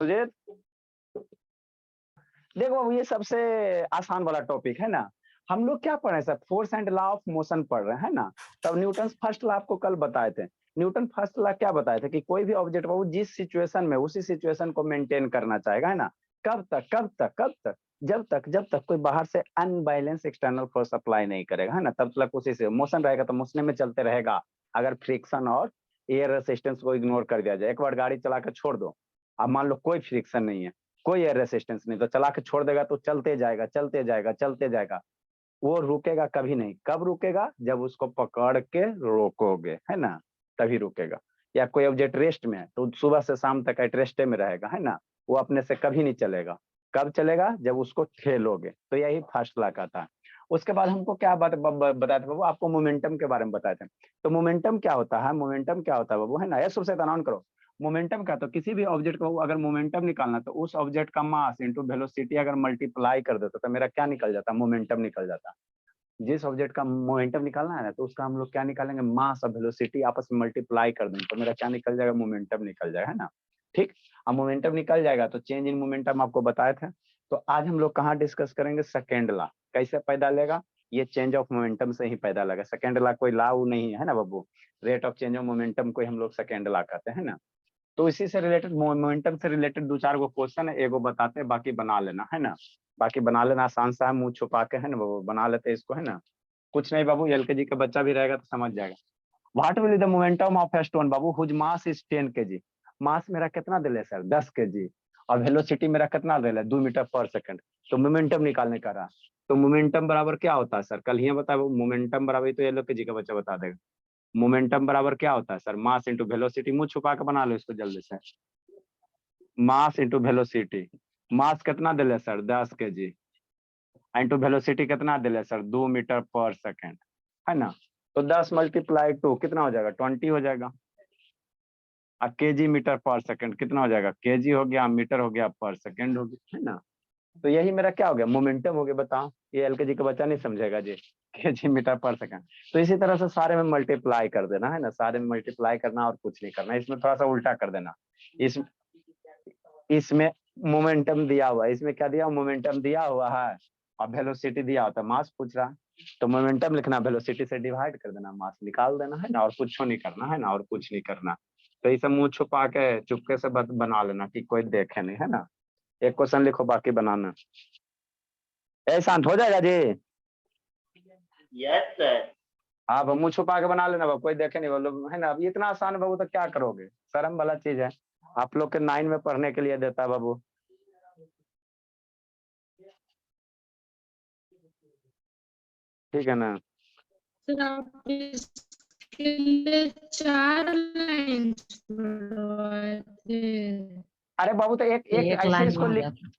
सुजीत देखो बाबू, ये सबसे आसान वाला टॉपिक है ना। हम लोग क्या पढ़ रहे हैं sir, force and law of motion पढ़ रहे हैं ना। तब न्यूटन फर्स्ट लॉ आपको कल बताए थे। न्यूटन फर्स्ट लॉ क्या बताए थे कि कोई भी ऑब्जेक्ट बाबू जिस सिचुएशन में उसी सिचुएशन को मेंटेन करना चाहेगा, है ना। कब तक जब तक कोई बाहर से अनबैलेंस एक्सटर्नल फोर्स अप्लाई नहीं करेगा, है ना, तब तक उसी से मोशन रहेगा, तो मोशन में चलते रहेगा। अगर फ्रिक्शन और एयर रेसिस्टेंस को इग्नोर कर दिया जाए, एक बार गाड़ी चला के छोड़ दो, अब मान लो कोई फ्रिक्शन नहीं है, कोई एयर रेसिस्टेंस नहीं, तो चला के छोड़ देगा तो चलते जाएगा। वो रुकेगा कभी नहीं। कब रुकेगा? जब उसको पकड़ के रोकोगे, है ना, तभी रुकेगा। या कोई ऑब्जेक्ट रेस्ट में है तो सुबह से शाम तक एट रेस्टे में रहेगा, है ना, वो अपने से कभी नहीं चलेगा। कब चलेगा? जब उसको ठेलोगे। तो यही फर्स्ट लॉ का था। उसके बाद हमको क्या बात बताया था बाबू, आपको मोमेंटम के बारे में बताए थे। तो मोमेंटम क्या होता है, बाबू, है ना, ये सबसे ऑन करो। मोमेंटम का तो किसी भी ऑब्जेक्ट को अगर मोमेंटम निकालना, तो उस ऑब्जेक्ट का मास इंटू वेलोसिटी अगर मल्टीप्लाई कर देता तो मेरा क्या निकल जाता? मोमेंटम निकल जाता। जिस ऑब्जेक्ट का मोमेंटम निकालना है ना, तो उसका हम लोग क्या निकालेंगे? मास और वेलोसिटी आपस में मल्टीप्लाई कर देंगे, तो मेरा क्या निकल जाएगा? मोमेंटम निकल जाएगा, है ना। ठीक। अब मोमेंटम निकल जाएगा तो चेंज इन मोमेंटम आपको बताए थे। तो आज हम लोग कहाँ डिस्कस करेंगे? Second law. कैसे पैदा लेगा? ये चेंज ऑफ मोमेंटम से ही पैदा लगा। सेकेंड लॉ कोई लॉ नहीं है ना बाबू। Rate of change of momentum को हम लोग सेकेंड लॉ कहते हैं ना। तो इसी से रिलेटेड, मोमेंटम से रिलेटेड दो चार गो क्वेश्चन है, एगो बताते हैं, बाकी बना लेना, है ना। बाकी बना लेना, आसान सा है, मुंह छुपा के, है ना बाबू, बना लेते हैं इसको, है ना। कुछ नहीं बाबू, एलकेजी का बच्चा भी रहेगा तो समझ जाएगा। What will the momentum of a stone बाबू whose mass is 10 kg। Mass मेरा कितना दिले सर? 10 kg। और वेलोसिटी मेरा कितना दिले? 2 मीटर पर सेकंड। तो मोमेंटम निकालने का रहा। तो मोमेंटम बराबर क्या होता है सर? कल ही बता, मोमेंटम बराबर, तो एलकेजी का बच्चा बता देगा। मोमेंटम बराबर क्या होता है सर? Mass into velocity. मुंह छुपा के बना लो इसको जल्दी से। Mass into velocity. मास कितना दिले सर? 10 kg। इंटू वेलोसिटी कितना दिले सर? 2 मीटर पर सेकंड, है ना। तो 10 मल्टीप्लाई 2 कितना हो जाएगा? 20 हो जाएगा। और केजी मीटर पर सेकंड कितना हो जाएगा? केजी हो गया, मीटर हो गया, पर सेकंड हो गया, है ना। तो यही मेरा क्या हो गया? मोमेंटम हो गया। बताओ, ये एलकेजी का बच्चा नहीं समझेगा जी। KG metre per second. तो इसी तरह से सारे में मल्टीप्लाई कर देना, है ना, सारे में मल्टीप्लाई करना और कुछ नहीं करना। इसमें थोड़ा सा उल्टा कर देना। इस इसमें मोमेंटम दिया हुआ है, इसमें क्या दिया? मोमेंटम दिया हुआ है और वेलोसिटी दिया होता है। मास पूछ रहा है तो मोमेंटम लिखना, वेलोसिटी से डिवाइड कर देना, मास निकाल देना, है ना, और कुछ नहीं करना, है ना, और कुछ नहीं करना। तो ये सब मुंह छुपा के चुपके से बना लेना कि कोई देखे नहीं, है ना। एक क्वेश्चन लिखो, बाकी बनाना। ऐसा शांत हो जाएगा जी। Yes sir. हाँ, मुंह छुपा के बना लेना, कोई देखे नहीं बोलो, है ना। अब इतना आसान है बाबू, तो क्या करोगे? शर्म वाला चीज है। आप लोग के 9 में पढ़ने के लिए देता है बाबू। ठीक है ना। सर आप इसके लिए 4 लाइन पढ़वाए थे। अरे बाबू, तो एक एक एक ऐसे लाइन इसको में हो लिख। जाता।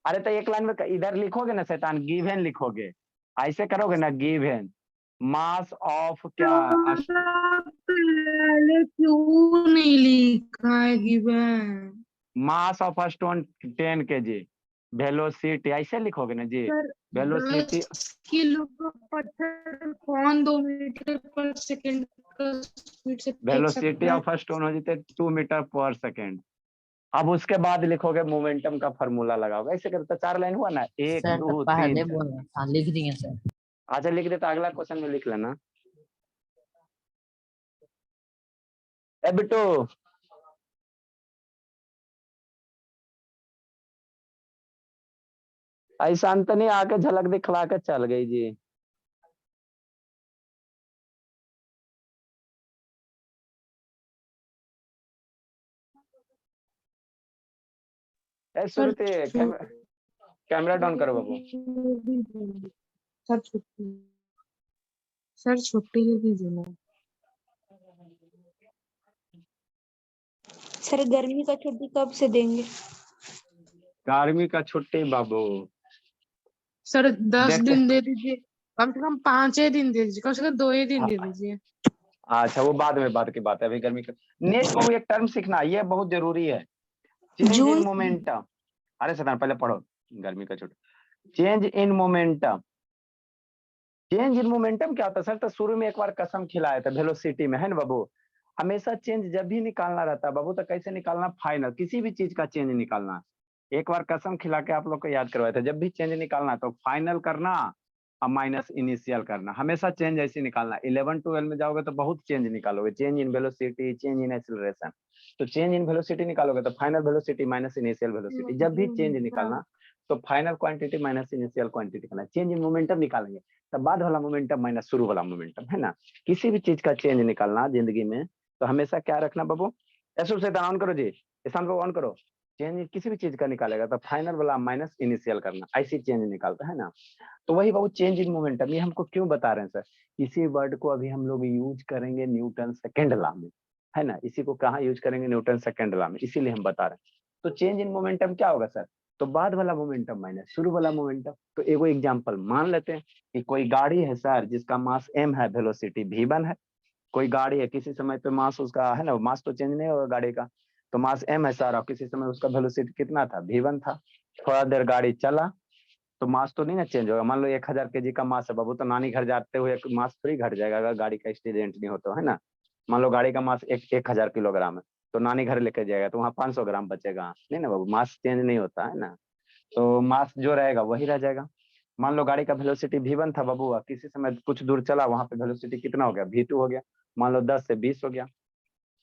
अरे तो एक लाइन में इधर लिखोगे ना शैतान, गिवन लिखोगे। ऐसे करोगे ना, गिवन मास ऑफ क्या? पहले क्यों नहीं लिखा है given? Mass of stone 10 kg। Velocity ऐसे लिखोगे ना जी। सर वेलोसिटी 10 किलो का पत्थर कौन 2 मीटर पर सेकंड का स्पीड से फेंक वेलोसिटी सकता है? ऑफ स्टोन हो जाते 2 मीटर पर सेकंड। अब उसके बाद लिखोगे मोमेंटम का फॉर्मूला लगाओगे। ऐसे करते 4 लाइन हुआ ना, 1 सर तो 2 3 पहले 4। बोलना था, लिख दिए सर। अच्छा लिख देता, अगला क्वेश्चन में लिख लेना। ए बिट्टू, ऐसा अंत नहीं आके झलक दिखला के चल गई जी। ए सुरते, कैमरा डाउन करो बाबू। सर छुट्टी, सर छुट्टी दे दीजिए ना। सर गर्मी का छुट्टी कब से देंगे? गर्मी का छुट्टी बाबू सर 10 देखते। दिन दे दीजिए, कम से कम 5 ही दिन दे दीजिए, कम से कम 2 ही दिन दे दीजिए। अच्छा वो बाद में, बात की बात है, अभी गर्मी का। नेक्स्ट बाबू एक टर्म सीखना, ये बहुत जरूरी है। Change in June momentum. अरे सर पहले पढ़ो। गर्मी का छुट्टी, change in momentum. Change in momentum क्या होता है सर? तो शुरू में एक बार कसम खिलाया था वेलोसिटी में, है ना बाबू। हमेशा चेंज जब भी निकालना रहता है बाबू, तो कैसे निकालना, फाइनल, किसी भी चीज का चेंज निकालना। एक बार कसम खिला के आप लोग को याद करवाया था, जब भी चेंज निकालना तो फाइनल करना और माइनस इनिशियल करना, हमेशा चेंज ऐसे निकालना। 11 12 में जाओगे तो बहुत चेंज निकालोगे, change in velocity, change in acceleration. तो चेंज इन वेलोसिटी निकालोगे तो final velocity minus initial velocity, जब भी चेंज निकालना तो final quantity minus initial quantity करना। चेंज इन मोमेंटम निकालेंगे तब बाद वाला मोमेंटम माइनस शुरू वाला मोमेंटम, है ना। किसी भी चीज का चेंज निकालना जिंदगी में तो हमेशा क्या रखना बाबू, एसो से ऑन करो जी, ईशान को ऑन करो। चेंज किसी भी चीज का निकालेगा तो फाइनल वाला माइनस इनिशियल करना, ऐसी चेंज निकालता है ना। तो वही बाबू चेंज इन मोमेंटम, ये हमको क्यों बता रहे हैं सर, इसी वर्ड को अभी हम लोग यूज करेंगे न्यूटन सेकेंड लॉ में, है ना। इसी को कहाँ यूज करेंगे, न्यूटन सेकेंड लॉ में, इसीलिए हम बता रहे हैं। तो चेंज इन मोमेंटम क्या होगा सर, तो बाद वाला मोमेंटम माइनस शुरू वाला मोमेंटम। तो एगो एग्जांपल मान लेते हैं कि कोई गाड़ी है सर जिसका मास m है, वेलोसिटी v1 है। कोई गाड़ी है, किसी समय पे मास उसका है ना, मास तो चेंज नहीं होगा गाड़ी का, तो मास m है सर, और किसी समय उसका वेलोसिटी कितना था, v1 था। थोड़ा देर गाड़ी चला तो मास तो नहीं ना चेंज होगा। मान लो 1000 kg का मास है बाबू, तो नानी घर जाते हुए मास थोड़ी घट जाएगा अगर गाड़ी का एक्सीडेंट नहीं होता, है ना। मान लो गाड़ी का मास 1000 किलोग्राम है, तो नानी घर लेके जाएगा तो वहाँ 500 ग्राम बचेगा, नहीं ना बाबू, मास चेंज नहीं होता है ना। तो मास जो रहेगा वही रह जाएगा। मान लो गाड़ी का वेलोसिटी v1 था बाबू, किसी समय कुछ दूर चला, वहां पे वेलोसिटी कितना हो गया, v2 हो गया। मान लो 10 से 20 हो गया।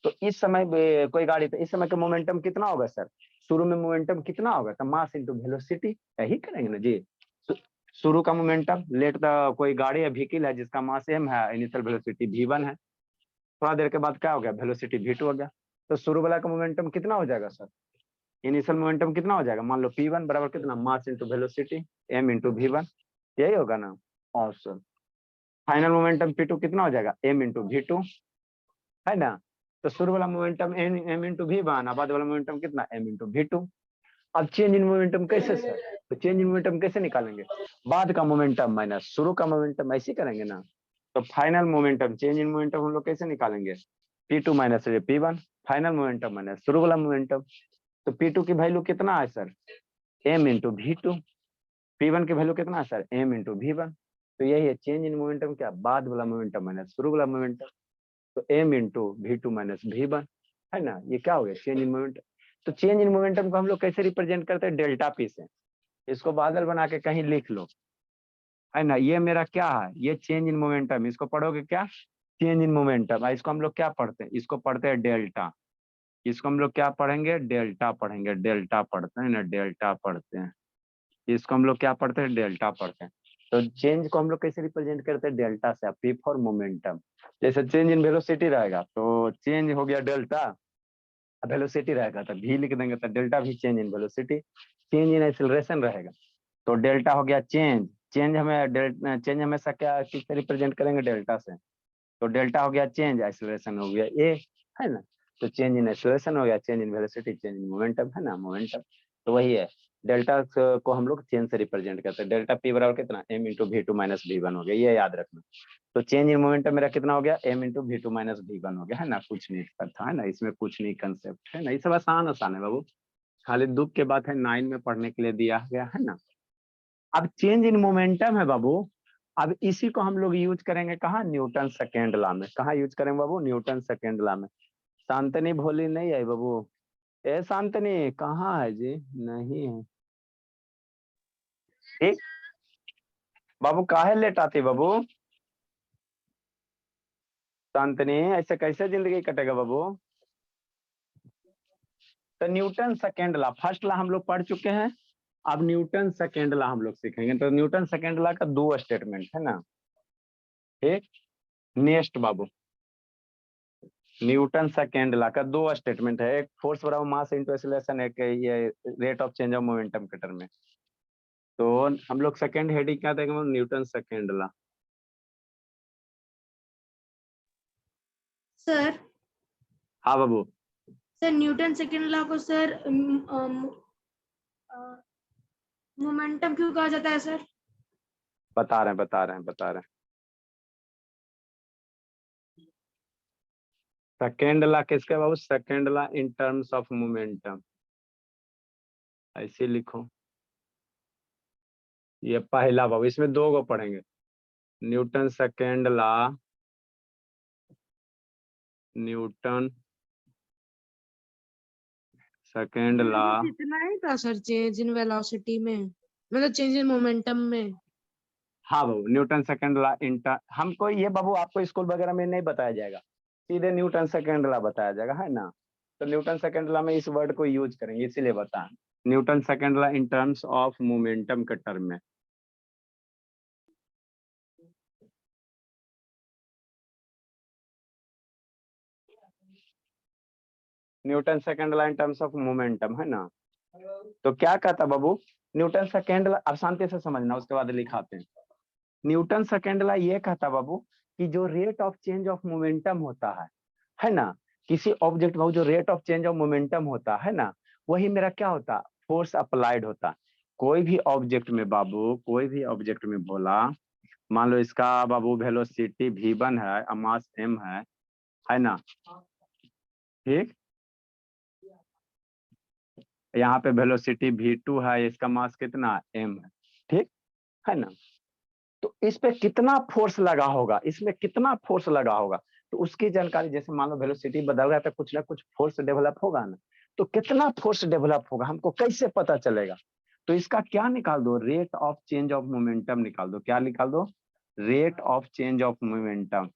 तो इस समय कोई गाड़ी पे इस समय का मोमेंटम कितना होगा सर, शुरू में मोमेंटम कितना होगा, तो मास इंटू वेलोसिटी, यही करेंगे ना जी। शुरू का मोमेंटम, लेट द कोई गाड़ी है, व्हीकल है जिसका मास m है, इनिशियल वेलोसिटी v1 है। थोड़ा देर के बाद क्या हो गया, वेलोसिटी v2 हो गया। तो शुरू वाला का मोमेंटम कितना हो जाएगा सर, इनिशियल मोमेंटम कितना हो जाएगा, मान लो p1 बराबर कितना, mass into velocity m into v1, यही होगा ना ऑप्शन। फाइनल मोमेंटम p2 कितना हो जाएगा, m इंटू v2, है ना। तो शुरू वाला मोमेंटम m इंटू v1, बाद वाला मोमेंटम कितना, m इंटू v2। अब चेंज इन मोमेंटम कैसे सर, तो चेंज इन मोमेंटम कैसे निकालेंगे, बाद का मोमेंटम माइनस शुरू का मोमेंटम, ऐसे करेंगे ना। तो final momentum, change in momentum हम लोग कैसे निकालेंगे, p2 minus p1, final momentum minus शुरू वाला मोमेंटम। तो p2 की वैल्यू कितना है sir, m into v2, p1 की वैल्यू कितना है सर, m इंटू v1। तो यही है चेंज इन मोमेंटम, क्या, बाद वाला मोमेंटम माइनस शुरू वाला मोमेंटम। तो m into v2 minus v1, है ना। ये क्या हो गया, चेंज इन मोमेंटम। तो चेंज इन मोमेंटम को हम लोग कैसे रिप्रेजेंट करते हैं, डेल्टा p से। इसको बादल बना के कहीं लिख लो, है ना। ये मेरा क्या है, ये चेंज इन मोमेंटम, इसको पढ़ोगे क्या, चेंज इन मोमेंटम। इसको हम लोग क्या पढ़ते हैं, इसको पढ़ते हैं डेल्टा। इसको हम लोग क्या पढ़ेंगे, डेल्टा पढ़ेंगे, डेल्टा पढ़ते हैं ना, डेल्टा पढ़ते हैं। इसको हम लोग क्या पढ़ते हैं, डेल्टा पढ़ते हैं। तो चेंज को हम लोग कैसे रिप्रेजेंट करते हैं, डेल्टा से, पी फॉर मोमेंटम। जैसे चेंज इन वेलोसिटी रहेगा तो चेंज हो गया डेल्टा, वेलोसिटी रहेगा तो v लिख देंगे, तो डेल्टा भी change in velocity. Change in acceleration रहेगा तो डेल्टा हो गया चेंज, चेंज हमेशा क्या किससे रिप्रेजेंट करेंगे, डेल्टा से। तो डेल्टा हो गया चेंज, एक्सीलरेशन हो गया ए, है ना। तो चेंज इन एक्सीलरेशन हो गया, change in velocity, change in momentum, है ना, मोमेंटम। तो वही है, डेल्टा को हम लोग चेंज से रिप्रेजेंट करते हैं। डेल्टा पी बराबर कितना, m into v2 minus v1 हो गया, ये याद रखना। तो चेंज इन मोमेंटम मेरा कितना हो गया, m into v2 minus v1 हो गया, है ना। कुछ नहीं था, है ना, इसमें कुछ नहीं कंसेप्ट है ना, ये सब आसान आसान है बाबू। खाली दुख के बात है 9 में पढ़ने के लिए दिया गया है ना। अब चेंज इन मोमेंटम है बाबू, अब इसी को हम लोग यूज करेंगे कहाँ, न्यूटन सेकेंड लॉ में। कहाँ यूज करेंगे बाबू, न्यूटन सेकेंड लॉ में। शांतनी भोली नहीं आई बाबू, ए शांतनी कहाँ है जी, नहीं है ठीक। बाबू काहे लेट आती बाबू, शांतनी ऐसे कैसे जिंदगी कटेगा बाबू। तो Newton second law, first law हम लोग पढ़ चुके हैं, अब न्यूटन सेकेंड लॉ हम लोग सीखेंगे। तो न्यूटन सेकेंड लॉ का 2 स्टेटमेंट है ना, ठीक। नेक्स्ट बाबू, न्यूटन सेकेंड लॉ का 2 स्टेटमेंट है, एक फोर्स बराबर मास इनटू एक्सीलरेशन, एक ये rate of change of momentum के टर्म में। तो हम लोग सेकेंड हेडिंग क्या देंगे, न्यूटन सेकेंड लॉ। सर हाँ बाबू, सर न्यूटन सेकेंड लॉ को सर मोमेंटम क्यों कहा जाता है सर? बता रहे हैं बता रहे हैं बता रहे हैं। सेकेंड लॉ किसके बाबू, second law in terms of momentum, ऐसे लिखो। ये पहला बाबू, इसमें 2 को पढ़ेंगे, Newton second law Newton second law. इतना ही था सर चेंज इन वेलोसिटी में, मतलब चेंज इन मोमेंटम में। हाँ बाबू, न्यूटन सेकेंड लॉ इंटर, हमको ये बाबू आपको स्कूल वगैरह में नहीं बताया जाएगा, सीधे न्यूटन सेकेंड लॉ बताया जाएगा, है ना। तो न्यूटन सेकेंड लॉ में इस वर्ड को यूज करेंगे, इसीलिए बता Newton second law in terms of momentum के टर्म में। Newton second law in terms of momentum, है ना। तो क्या कहता बाबू, न्यूटन सेकेंड लॉ, अब शांति से समझना, उसके बाद लिखाते हैं। न्यूटन सेकेंड लॉ ये कहता बाबू कि जो rate of change of momentum होता है ना, किसी ऑब्जेक्ट में जो rate of change of momentum होता है ना, वही मेरा क्या होता, फोर्स अप्लाइड होता। कोई भी ऑब्जेक्ट में बाबू, कोई भी ऑब्जेक्ट में बोला, मान लो इसका बाबू वेलोसिटी v1 है, मास m है ना, ठीक। यहाँ पे वेलोसिटी v2 है, इसका मास कितना m है, ठीक है ना। तो इस पे कितना फोर्स लगा होगा, इसमें कितना फोर्स लगा होगा, तो उसकी जानकारी, जैसे मान लो वेलोसिटी बदल रहा है तो कुछ ना कुछ फोर्स डेवलप होगा ना, तो कितना फोर्स डेवलप होगा हमको कैसे पता चलेगा। तो इसका क्या निकाल दो, rate of change of momentum निकाल दो। क्या निकाल दो, rate of change of momentum.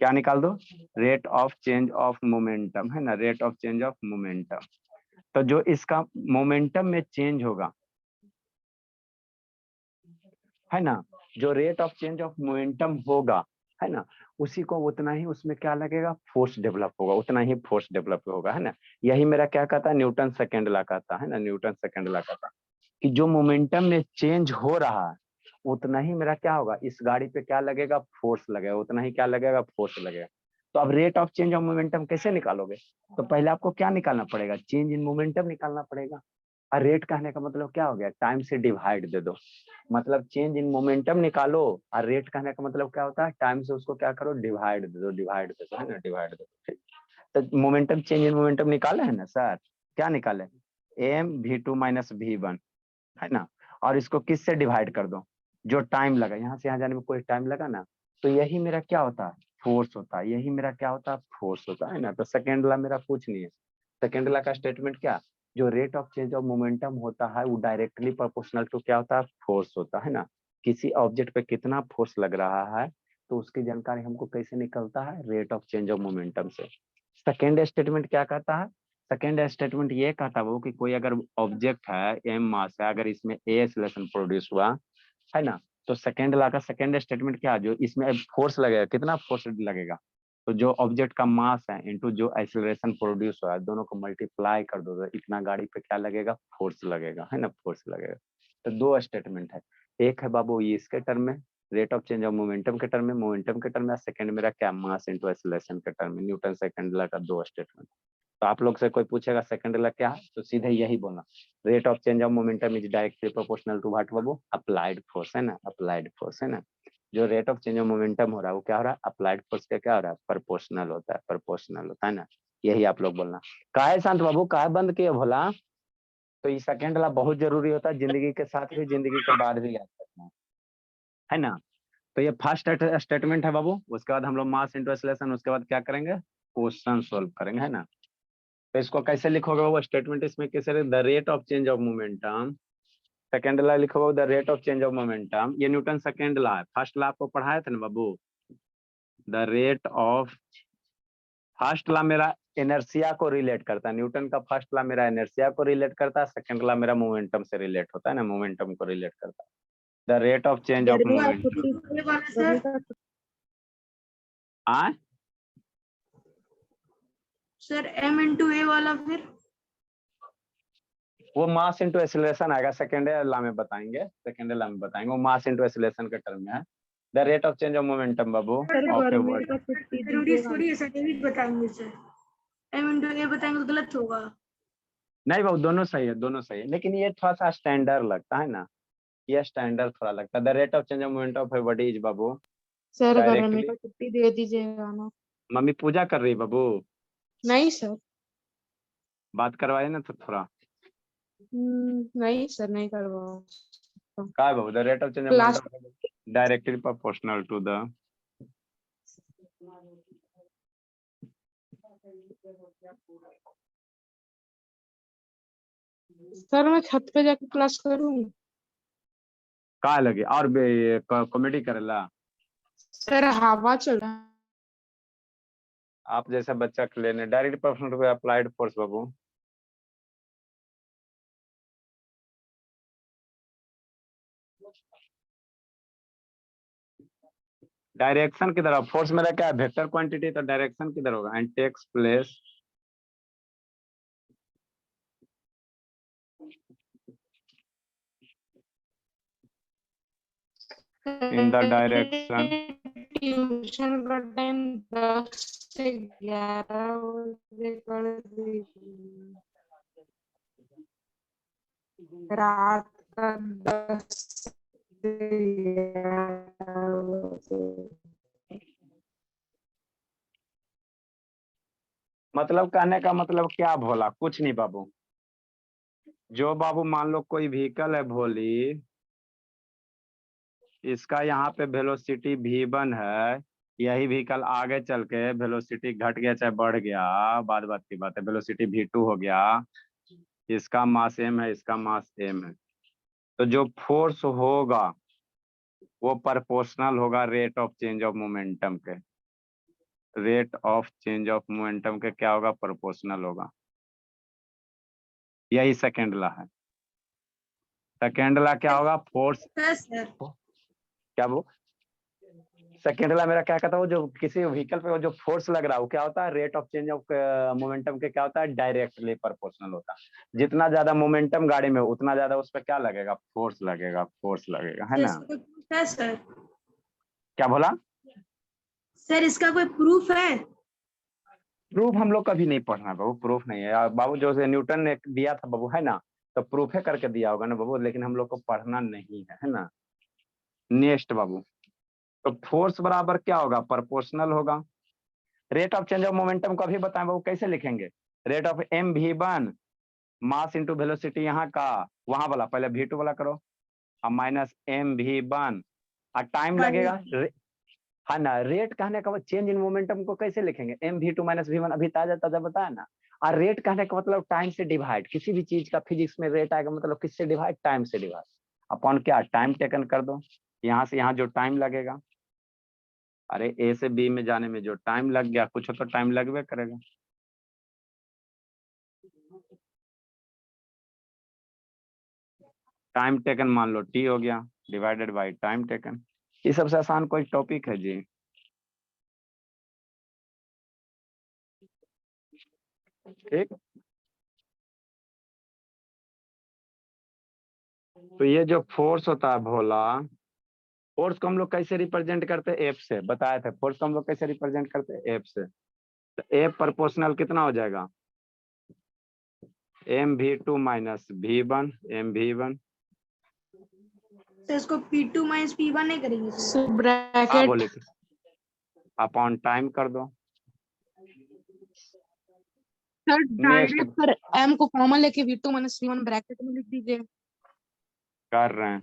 क्या निकाल दो, rate of change of momentum, है ना, rate of change of momentum. तो जो इसका मोमेंटम में चेंज होगा, है ना, जो rate of change of momentum होगा, है ना, उसी को उतना ही उसमें क्या लगेगा, फोर्स डेवलप होगा, उतना ही फोर्स डेवलप होगा, है ना। यही मेरा क्या कहता है, न्यूटन सेकेंड लॉ कहता है ना, न्यूटन सेकेंड लॉ कहता कि जो मोमेंटम में चेंज हो रहा है उतना ही मेरा क्या होगा, इस गाड़ी पे क्या लगेगा, फोर्स लगेगा, उतना ही क्या लगेगा, फोर्स लगेगा। तो अब rate of change of momentum कैसे निकालोगे, तो पहले आपको क्या निकालना पड़ेगा, चेंज इन मोमेंटम निकालना पड़ेगा। और रेट कहने का मतलब क्या हो गया, टाइम से डिवाइड दे दो, मतलब चेंज इन मोमेंटम निकालो, और रेट कहने का मतलब क्या होता है, टाइम से उसको क्या करो, डिवाइड दे दो, डिवाइड दे दो, है ना, डिवाइड दे दो। तो मोमेंटम, चेंज इन मोमेंटम निकाले है ना सर, क्या निकाले, m v2 - v1, है ना। और इसको किससे डिवाइड कर दो, जो टाइम लगा, यहाँ से यहाँ जाने में कोई टाइम लगा ना, तो यही मेरा क्या होता है, फोर्स होता है, यही मेरा क्या होता है, फोर्स होता है ना। तो सेकेंड लॉ मेरा कुछ नहीं है, सेकेंड लॉ का स्टेटमेंट क्या, जो rate of change of momentum होता है वो डायरेक्टली प्रोपोर्शनल टू क्या होता है, फोर्स होता है ना। किसी ऑब्जेक्ट पे कितना फोर्स लग रहा है तो उसकी जानकारी हमको कैसे निकलता है, rate of change of momentum से। सेकेंड स्टेटमेंट क्या कहता है, सेकेंड स्टेटमेंट ये कहता वो कि कोई अगर ऑब्जेक्ट है, m मास है, अगर इसमें a एक्सेलरेशन प्रोड्यूस हुआ, है ना, तो सेकेंड लॉ का सेकेंड स्टेटमेंट क्या, जो इसमें फोर्स लगेगा, कितना फोर्स लगेगा, तो जो ऑब्जेक्ट का मास है इनटू जो एक्सेलरेशन प्रोड्यूस हुआ है, दोनों को मल्टीप्लाई कर दो, तो इतना गाड़ी पे क्या लगेगा, फोर्स लगेगा, है ना, फोर्स लगेगा। तो दो स्टेटमेंट है, एक है बाबू ये इसके टर्म में, rate of change of momentum के टर्म में, मोमेंटम के टर्म में, सेकंड मेरा क्या, मास इनटू एक्सेलरेशन के टर्म में, न्यूटन सेकंड लॉ का दो स्टेटमेंट। तो आप लोग से कोई पूछेगा सेकंड लॉ क्या है, तो सीधे यही बोलना, rate of change of momentum is directly proportional to what बाबू, अप्लाइड फोर्स, है ना, अप्लाइड फोर्स, है ना। जो rate of change of momentum हो रहा है वो क्या हो रहा है, अप्लाइड फोर्स का क्या हो रहा है, प्रोपोर्शनल होता है, प्रोपोर्शनल होता है ना। यही आप लोग बोलना। काहे शांत बाबू, काहे बंद किए भोला। तो ये सेकंड लॉ बहुत जरूरी होता है, जिंदगी के साथ भी, जिंदगी के बाद भी याद रखना, है ना। तो ये फर्स्ट स्टेटमेंट है बाबू, उसके बाद हम लोग मास इंटू एक्सेलरेशन, उसके बाद क्या करेंगे, क्वेश्चन सोल्व करेंगे, है ना। तो इसको कैसे लिखोगे वो स्टेटमेंट, इसमें कैसे, the rate of change of momentum, second law लिखोगे the rate of change of momentum, ये न्यूटन सेकेंड लॉ है, फर्स्ट लॉ आपको पढ़ाया था ना बाबू, the rate of, first law मेरा इनर्शिया को रिलेट करता है, न्यूटन का फर्स्ट लॉ मेरा इनर्शिया को रिलेट करता है, सेकंड लॉ मेरा मोमेंटम से रिलेट होता है ना, मोमेंटम को रिलेट करता है, the rate of change of momentum. आ सर m इंटू ए वाला फिर, वो मास इंटू एक्सेलरेशन आएगा, सेकेंड लॉ में बताएंगे, सेकेंड लॉ में बताएंगे, वो मास इंटू एक्सेलरेशन के टर्म में है, the rate of change of momentum बाबू ऑफ ए वर्ड। थोड़ी सर ये भी बताएंगे सर, m इंटू ए बताएंगे तो गलत होगा। नहीं बाबू, दोनों सही है, दोनों सही है, लेकिन ये थोड़ा सा स्टैंडर्ड लगता है ना, ये स्टैंडर्ड थोड़ा लगता है, the rate of change of moment of a body is Babu sir घर में डायरेक्टली। छुट्टी दे दीजिएगा ना। मम्मी पूजा कर रही है बाबू, नहीं सर। बात करवाइए ना तो थोड़ा। नहीं सर, नहीं करवाओ। क्या है बाबू, the rate of change of moment class of directly proportional to the, sir मैं छत पे जाके क्लास करूँ? का लगे और कॉमेडी करेला। सर हवा चल रहा है। आप जैसा बच्चा के लेने direct proportional to applied force बाबू। डायरेक्शन किधर है? फोर्स मेरा क्या है? वेक्टर क्वांटिटी, तो डायरेक्शन किधर होगा? And takes place in the direction. Tuition का टाइम 10 से 11 बजे कर दीजिए। रात का 10 से 11 बजे। मतलब कहने का मतलब क्या भोला? कुछ नहीं बाबू। जो बाबू मान लो कोई व्हीकल है भोली, इसका यहाँ पे वेलोसिटी v1 है, यही व्हीकल आगे चल के वेलोसिटी घट गया चाहे बढ़ गया, बात बात की बात है, वेलोसिटी v2 हो गया, इसका मास m है, इसका मास m है, तो जो फोर्स होगा वो प्रोपोर्शनल होगा rate of change of momentum के। Rate of change of momentum के क्या होगा? प्रोपोर्शनल होगा। यही सेकेंड लॉ है। सेकेंड लॉ क्या होगा? फोर्स क्या वो सेकेंड लॉ मेरा क्या कहता है? वो जो किसी व्हीकल पे वो जो फोर्स लग रहा है वो क्या होता है? Rate of change of momentum के क्या होता है? डायरेक्टली प्रोपोर्शनल होता है। जितना ज्यादा मोमेंटम गाड़ी में उतना ज्यादा उस पर क्या लगेगा? फोर्स लगेगा, फोर्स लगेगा, है ना? सर क्या बोला? सर इसका कोई प्रूफ है? प्रूफ हम लोग कभी नहीं पढ़ना बाबू, प्रूफ नहीं है बाबू। जो न्यूटन ने दिया था बाबू, है ना, तो प्रूफ है करके दिया होगा ना बाबू, लेकिन हम लोग को पढ़ना नहीं है ना। नेक्स्ट बाबू, तो फोर्स बराबर क्या होगा? प्रोपोर्शनल होगा। Rate of change of momentum को अभी बताएं बाबू, कैसे लिखेंगे? Rate of mv1 mass into velocity, यहाँ का वहां वाला, पहले v2 वाला करो, अब माइनस mv1 और टाइम लगेगा। है ना, रेट कहने का चेंज इन मोमेंटम को कैसे लिखेंगे? mv2 माइनस v1, अभी ताजा ताजा बताया ना। और रेट कहने का मतलब टाइम से डिवाइड, किसी भी चीज का फिजिक्स में रेट आएगा मतलब किससे डिवाइड? टाइम से डिवाइड। अपॉन क्या? टाइम टेकन कर दो, यहाँ से यहाँ जो टाइम लगेगा, अरे ए से बी में जाने में जो टाइम लग गया, कुछ तो टाइम लगवे करेगा। टाइम टेकन मान लो टी हो गया, डिवाइडेड बाय टाइम टेकन। ये सबसे आसान कोई टॉपिक है जी? ठीक, तो ये जो फोर्स होता है भोला, फोर्स को हम लोग कैसे रिप्रेजेंट करते हैं? एफ से। बताए थे फोर्स को हम लोग कैसे रिप्रेजेंट करते हैं? एफ से। तो एफ प्रोपोर्शनल कितना हो जाएगा? mv2 minus v1 mv1। तो इसको P2 माइनस P1 नहीं करेंगे सर? हाँ ब्रैकेट बोले अपॉन टाइम कर दो। सर नेक्स्ट डायरेक्ट पर m को कॉमन लेके v2 माइनस v1 ब्रैकेट में लिख दीजिए। कर रहे हैं,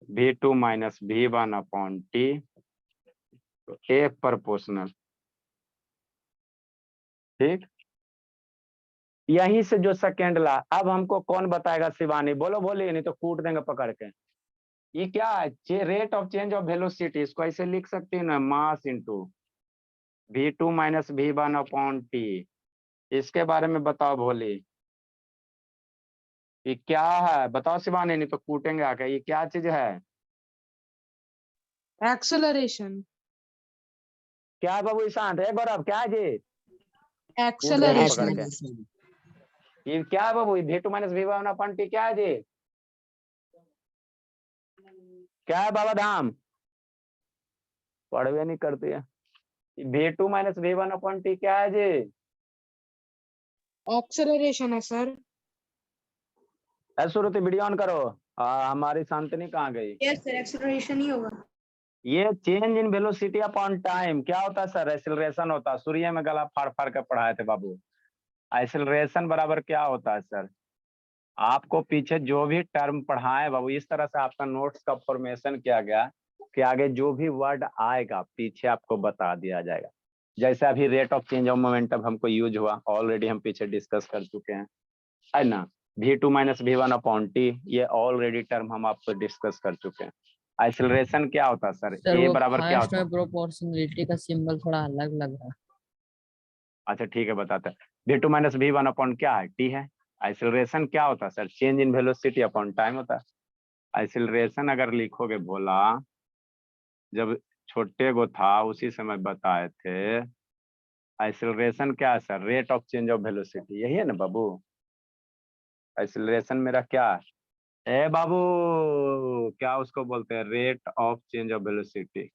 v2 minus v1 upon T, तो एफ प्रोपोर्शनल। ठीक, यहीं से जो सेकेंड ला, अब हमको कौन बताएगा? शिवानी बोलो, बोलिए नहीं तो कूट देंगे पकड़ के। ये क्या है? Rate of change of velocity, इसको ऐसे लिख सकते हैं ना, mass into v2 minus v1 upon T. इसके बारे में बताओ भोली, ये क्या है? बताओ शिवानी, नहीं तो कूटेंगे आके। ये क्या चीज है? एक्सेलरेशन। क्या है बाबू? शांत है गौरव, क्या है जी? कूट देंगे पकड़ के। एक्सेलरेशन ये क्या है बाबू? v2 minus v1 upon T क्या है जी? क्या है बाबा धाम? पढ़वे नहीं करती है। v2 minus v1 upon T क्या है जी? एक्सेलरेशन है सर। सुरुति वीडियो ऑन करो। हमारी शांतनी कहाँ गई? यस सर, एक्सेलरेशन ही होगा। ये change in velocity upon time क्या होता है सर? एक्सेलरेशन होता है। सूर्य में गला फाड़ फाड़ के पढ़ाए थे बाबू। एक्सेलरेशन बराबर क्या होता है सर? आपको पीछे जो भी टर्म पढ़ाए बाबू, इस तरह से आपका नोट्स का फॉर्मेशन किया गया कि आगे जो भी वर्ड आएगा पीछे आपको बता दिया जाएगा। जैसे अभी rate of change of momentum हमको यूज हुआ, ऑलरेडी हम पीछे डिस्कस कर चुके हैं, है ना। v2 माइनस v1/t, ये ऑलरेडी टर्म हम आपको डिस्कस कर चुके हैं। आइसोलेशन क्या होता है सर, सर ए वो बराबर क्या फर्स्ट होता है? में प्रोपोर्शनलिटी का सिंबल थोड़ा अलग लग रहा है। अच्छा ठीक है, बताते हैं। v2 माइनस v1 क्या है, t है। आइसोलेशन क्या होता है sir, change in velocity upon time होता है। आइसोलेशन अगर लिखोगे बोला, जब छोटे को था उसी समय बताए थे, आइसोलेशन क्या है sir, rate of change of velocity, यही है ना बाबू। आइसोलेशन मेरा क्या है, ए बाबू क्या उसको बोलते हैं, rate of change of velocity.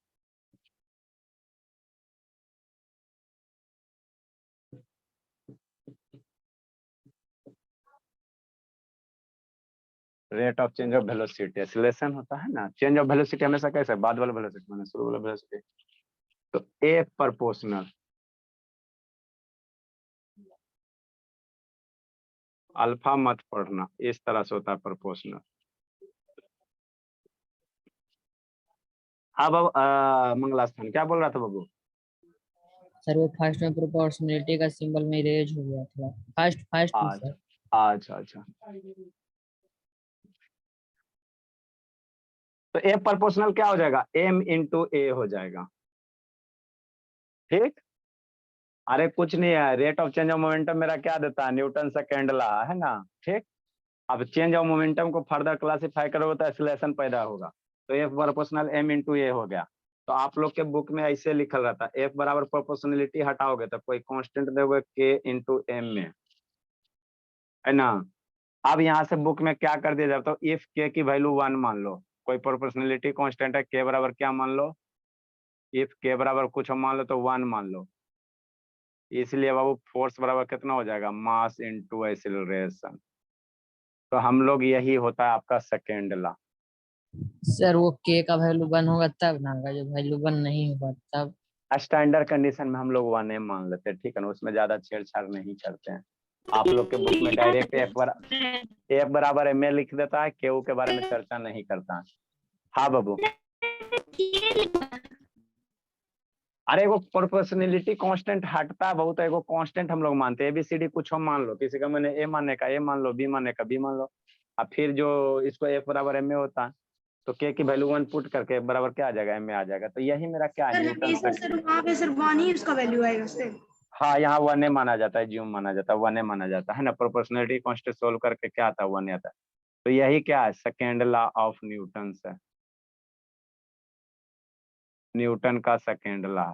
Rate of change of velocity acceleration होता है ना। चेंज ऑफ वेलोसिटी हमेशा कैसे, बाद वाला वेलोसिटी माने शुरू वाला वेलोसिटी। तो ए प्रोपोर्शनल, अल्फा मत पढ़ना, इस तरह से होता है प्रोपोर्शनल। हाँ बाबू, मंगलास्थान क्या बोल रहा था बाबू? सर वो फर्स्ट में प्रोपोर्शनलिटी का सिंबल में इरेज हो गया थोड़ा, फर्स्ट में सर। अच्छा अच्छा, तो ए प्रोपोर्शनल क्या हो जाएगा, m इंटू ए हो जाएगा, ठीक। अरे कुछ नहीं है, rate of change of momentum मेरा क्या देता है, न्यूटन सेकेंड लॉ है ना, ठीक। अब चेंज ऑफ मोमेंटम को फर्दर क्लासिफाई करोगे तो एक्सीलरेशन पैदा होगा, तो एफ प्रोपोर्शनल m इंटू ए हो गया। तो आप लोग के बुक में ऐसे लिखल रहता है, एफ बराबर प्रोपोर्शनलिटी हटाओगे तो कोई कांस्टेंट दोगे k इंटू एम में, है ना। अब यहाँ से बुक में क्या कर दिया जाता है, इफ k की वैल्यू 1 मान लो, कोई प्रोपोर्शनलिटी कांस्टेंट है, k बराबर क्या मान लो, इफ k बराबर कुछ मान लो तो 1 मान लो, इसलिए बाबू फोर्स बराबर कितना हो जाएगा, मास इंटू एक्सीलरेशन। तो हम लोग यही होता है आपका सेकेंड लॉ। सर वो के का वैल्यू 1 होगा तब ना, अगर जब वैल्यू 1 नहीं होगा तब। स्टैंडर्ड कंडीशन में हम लोग 1 m मान लेते हैं, ठीक है ना, उसमें ज्यादा छेड़छाड़ नहीं करते हैं। आप लोग के बुक में डायरेक्ट एफ बराबर एम ए लिख देता है, केयू के बारे में चर्चा नहीं करता है। हाँ बाबू, अरे एगो प्रोपोर्शनलिटी कांस्टेंट हटता है बहुत, एगो कांस्टेंट हम लोग मानते हैं, एबीसीडी कुछ हम मान लो, किसी का मैंने ए मानने का ए मान लो, बी मानने का बी मान लो, अब फिर जो इसको एफ बराबर एम ए होता है, तो के की वैल्यू 1 पुट करके बराबर क्या आ जाएगा, एम ए आ जाएगा। तो यही मेरा क्या है, न्यूटन सर वहाँ पे सर 1 ही उसका वैल्यू आएगा सर। हाँ यहाँ 1 माना जाता है, ज्यूम माना जाता है, 1 माना जाता है ना, प्रोपोर्शनलिटी कांस्टेंट सोल्व करके क्या आता है, 1 आता है। तो यही क्या है, सेकेंड लॉ ऑफ न्यूटन है, न्यूटन का सेकेंड लॉ।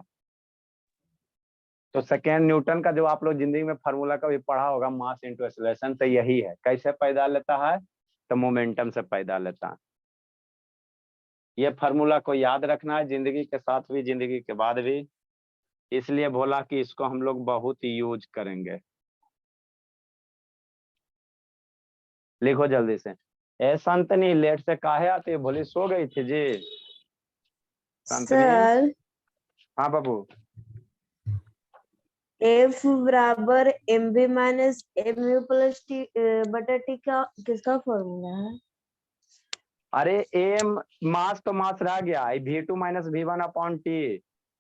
तो सेकेंड न्यूटन का जो आप लोग जिंदगी में फार्मूला कभी पढ़ा होगा, मास इंटू एक्सीलरेशन, तो यही है। कैसे पैदा लेता है, तो मोमेंटम से पैदा लेता है। ये फार्मूला को याद रखना है, जिंदगी के साथ भी जिंदगी के बाद भी, इसलिए बोला कि इसको हम लोग बहुत यूज करेंगे। लिखो जल्दी से। ए संतनी लेट से काहे आती है, भोली सो गई थी जी संतनी? सर हाँ बाबू, एफ बराबर M V minus M U plus T बटा टी का किसका फॉर्मूला है? अरे एम मास तो मास रह गया, v2 माइनस v1/t,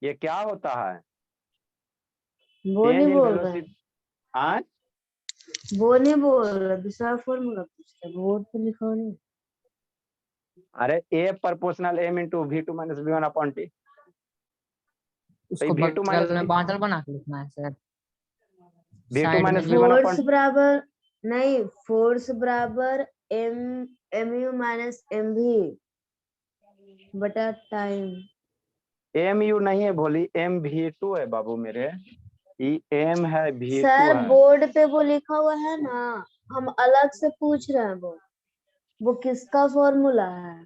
ये क्या होता है, वो नहीं बोल रहे, वेलोसिटी। हाँ वो नहीं बोल रहा, दूसरा फॉर्मूला पूछता है, बोर्ड पे लिखा हुआ नहीं। अरे a proportional m into v2 minus v1/t, उसको v2 माइनस बगल में बादल बना के लिखना है सर। v2 साइड माइनस में v1/t। फोर्स बराबर नहीं, फोर्स बराबर M M U minus M भी बटा टाइम। एम यू नहीं है भोली, एम v2 है बाबू मेरे, एम है v2 सर है। बोर्ड पे वो लिखा हुआ है ना, हम अलग से पूछ रहे हैं, वो किसका फॉर्मूला है?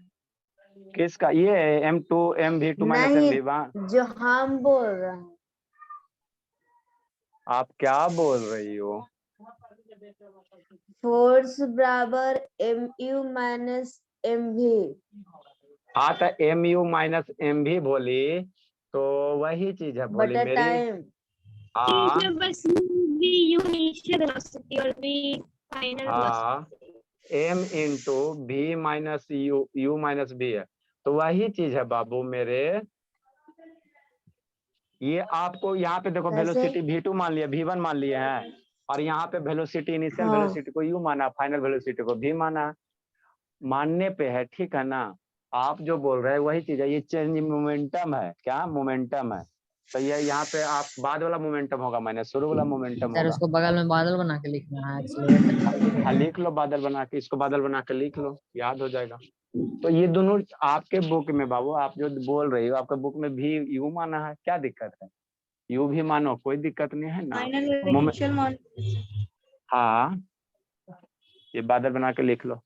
किसका, ये m2 m v2 minus m नहीं, v1। जो हम बोल रहे हैं। आप क्या बोल रही हो? फोर्स बराबर एम यू माइनस एम भी हाँ तो एम यू माइनस एम भी बोली, तो वही चीज है बोली बटा मेरी। टाइम। हाँ बस v u इनिशियल वेलोसिटी और v फाइनल हाँ, वेलोसिटी। m इंटू भी माइनस यू माइनस बी है, तो वही चीज है बाबू मेरे, ये आपको यहाँ पे देखो कैसे? वेलोसिटी v2 मान लिया, v1 मान लिया है, और यहाँ पे वेलोसिटी इनिशियल हाँ। वेलोसिटी को u माना, फाइनल वेलोसिटी को v माना, मानने पे है, ठीक है ना। आप जो बोल रहे हैं वही चीज है, ये चेंज मोमेंटम है, क्या मोमेंटम है। तो ये यहाँ पे आप बाद वाला मोमेंटम होगा, मैंने शुरू वाला मोमेंटम सर होगा। उसको बगल में बादल बना के लिखना है, एक्सीलरेटर। हाँ लिख लो बादल बना के, इसको बादल बना के लिख लो, याद हो जाएगा। तो ये दोनों आपके बुक में बाबू, आप जो बोल रही हो आपके बुक में भी यू माना है, क्या दिक्कत है, यू भी मानो, कोई दिक्कत नहीं है ना। हाँ ये बादल बना के लिख लो।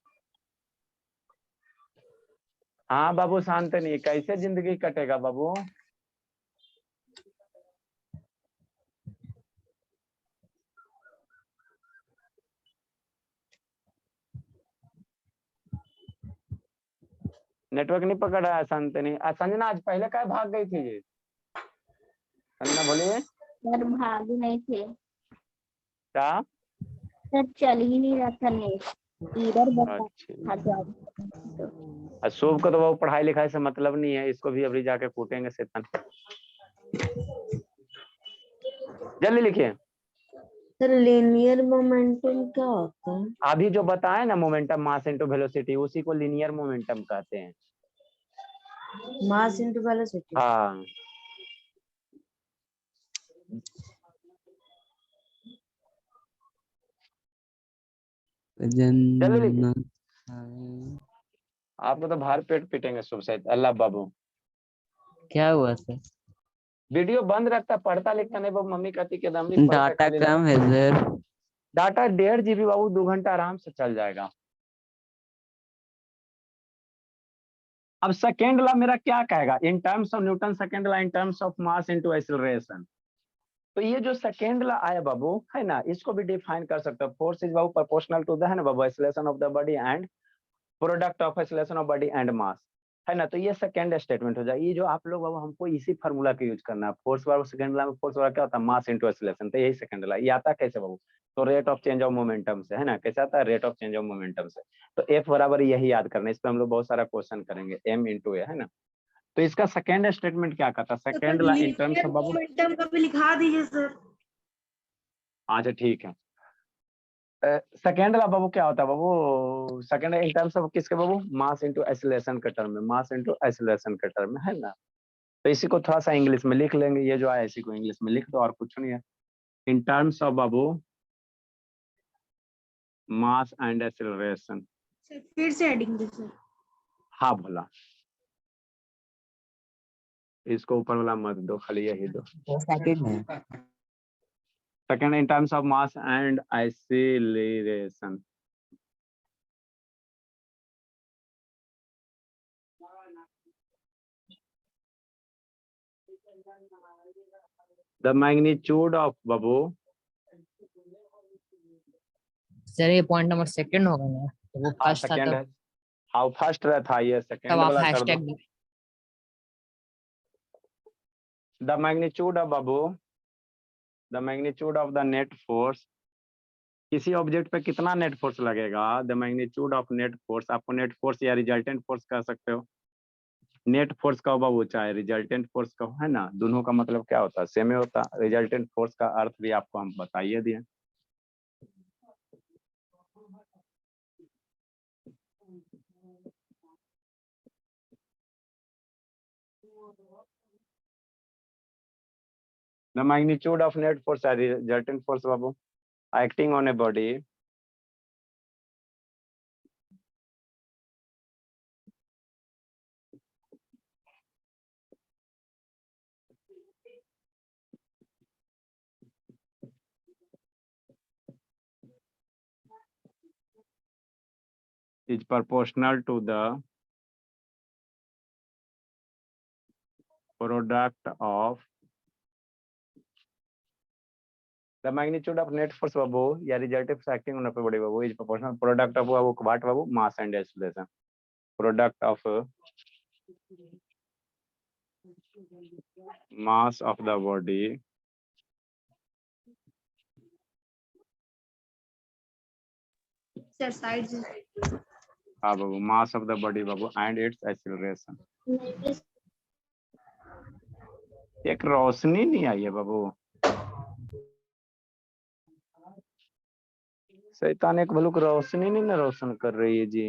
हाँ बाबू शांत नहीं, कैसे जिंदगी कटेगा बाबू। नेटवर्क नहीं पकड़ रहा है शांतनी। संजना आज पहले क्या भाग गई थी ये, संजना बोलिए। सर भाग नहीं थे क्या? सर, चल ही नहीं रहा था नेट, इधर बता अच्छा जॉब। अशोक को तो वो पढ़ाई लिखाई से मतलब नहीं है, इसको भी अभी जाके कूटेंगे शैतान। जल्दी लिखिए। सर लीनियर मोमेंटम क्या होता है? अभी जो बताए ना मोमेंटम मास इनटू वेलोसिटी, उसी को लीनियर मोमेंटम कहते हैं। Mass into velocity. हाँ जल्दी लिखिए। आपको तो बाहर पेट पीटेंगे सुबह से। अल्लाह बाबू क्या हुआ सर? वीडियो बंद रखता, पढ़ता लिखता नहीं बाबू, मम्मी कहती कि दम नहीं पढ़ता, डाटा खाली कम है सर। डाटा 1.5 GB बाबू, 2 घंटा आराम से चल जाएगा। अब सेकेंड लॉ मेरा क्या कहेगा, इन terms of Newton second law in terms of mass into acceleration. तो ये जो सेकेंड लॉ आया बाबू है ना, इसको भी डिफाइन कर सकते हो। फोर्स इज बाबू प्रोपोर्शनल टू द है ना बाबू acceleration of the body and product of acceleration of body and mass, है ना। तो ये सेकंड स्टेटमेंट हो जाए। ये जो आप लोग बाबू हमको इसी फार्मूला का यूज करना है, फोर्स बाबू सेकंड लॉ में फोर्स वाला क्या होता है, मास इनटू एक्सीलरेशन। तो यही सेकंड लॉ। ये आता कैसे बाबू, तो rate of change of momentum से, है ना। कैसे आता है, rate of change of momentum से। तो एफ बराबर यही याद करना है, इस पे हम लोग बहुत सारा क्वेश्चन करेंगे, एम इंटू ए, है ना। तो इसका सेकंड स्टेटमेंट क्या कहता है, second law in terms of Babu. Momentum का भी लिखा दीजिए सर। अच्छा ठीक है। सेकेंड लॉ बाबू क्या होता है बाबू, सेकेंड इन टर्म्स ऑफ किसके बाबू, मास इनटू एक्सीलरेशन के टर्म में, मास इनटू एक्सीलरेशन के टर्म में, है ना। तो इसी को थोड़ा सा इंग्लिश में लिख लेंगे, ये जो है इसी को इंग्लिश में लिख दो, और कुछ नहीं है। इन terms of Babu mass and acceleration. फिर से हेडिंग दे सर। हाँ भोला, इसको ऊपर वाला मत दो, खाली यही दो। सेकंड है। Second in terms of mass and acceleration. The magnitude of Babu, sir ये पॉइंट नंबर सेकंड होगा ना, तो वो हाँ फर्स्ट था सेकेंड तब है, हाँ फर्स्ट था, ये तब सेकेंड आप वाला कर दो। Hashtag The magnitude of Babu, the magnitude of the net force, किसी ऑब्जेक्ट पे कितना नेट फोर्स लगेगा, the magnitude of net force. आपको नेट फोर्स या रिजल्टेंट फोर्स कह सकते हो। नेट फोर्स का बाबू चाहे रिजल्टेंट फोर्स का, है ना, दोनों का मतलब क्या होता है, सेम ही होता है। रिजल्टेंट फोर्स का अर्थ भी आपको हम बताइए दिए। The magnitude of net force or resultant force babu acting on a body is proportional to the product of the magnitude of net force babu या resultant force acting on a body babu is proportional product of babu what babu mass and acceleration, product of mass of the body sir side से babu mass of the body babu and its acceleration। एक रोशनी नहीं आई है बाबू। शैतान एक बलूक रोशनी नहीं ना रोशन कर रही है जी।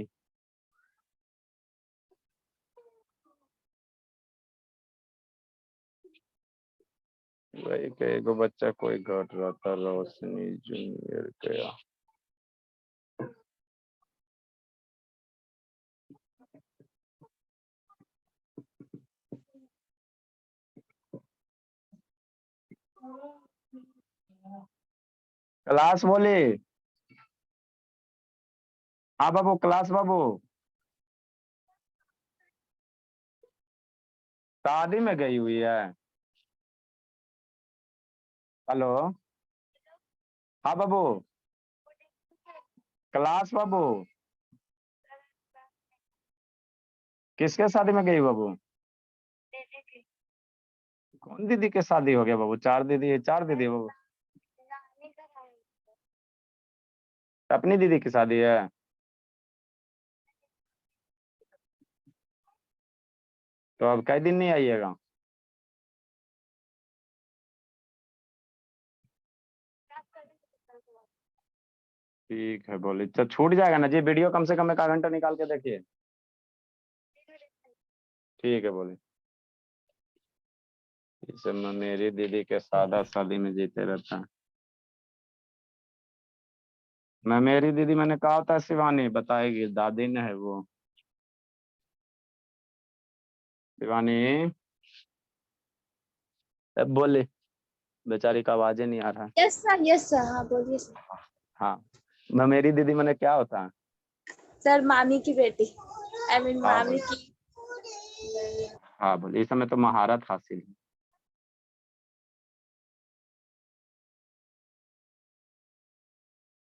वही के एगो बच्चा कोई घट रहा था, रोशनी जूनियर गया। क्लास बोले, हाँ बाबू, क्लास बाबू। शादी में गई हुई है। हेलो, हाँ बाबू, क्लास बाबू। किसके शादी में गई बाबू? कौन दीदी के शादी हो गया बाबू? चार दीदी है, चार दीदी है बाबू। अपनी दीदी की शादी है। तो अब कई दिन नहीं आइएगा? ठीक है बोले, तो छूट जाएगा ना जी। वीडियो कम से कम एक आधा घंटा निकाल के देखिए। ठीक है बोले। इस समय मेरी दीदी के सादा शादी में जीते रहता है। मैं मेरी दीदी मैंने कहा था शिवानी बताएगी, दादी ने है वो। शिवानी अब बोले, बेचारी का आवाज ही नहीं आ रहा है। यस सर, हाँ बोलिए सर। हाँ, मैं मेरी दीदी मैंने क्या होता है? सर मामी की बेटी, आई मीन हाँ मामी बोले, की। हाँ बोले, इस समय तो महारत हासिल है।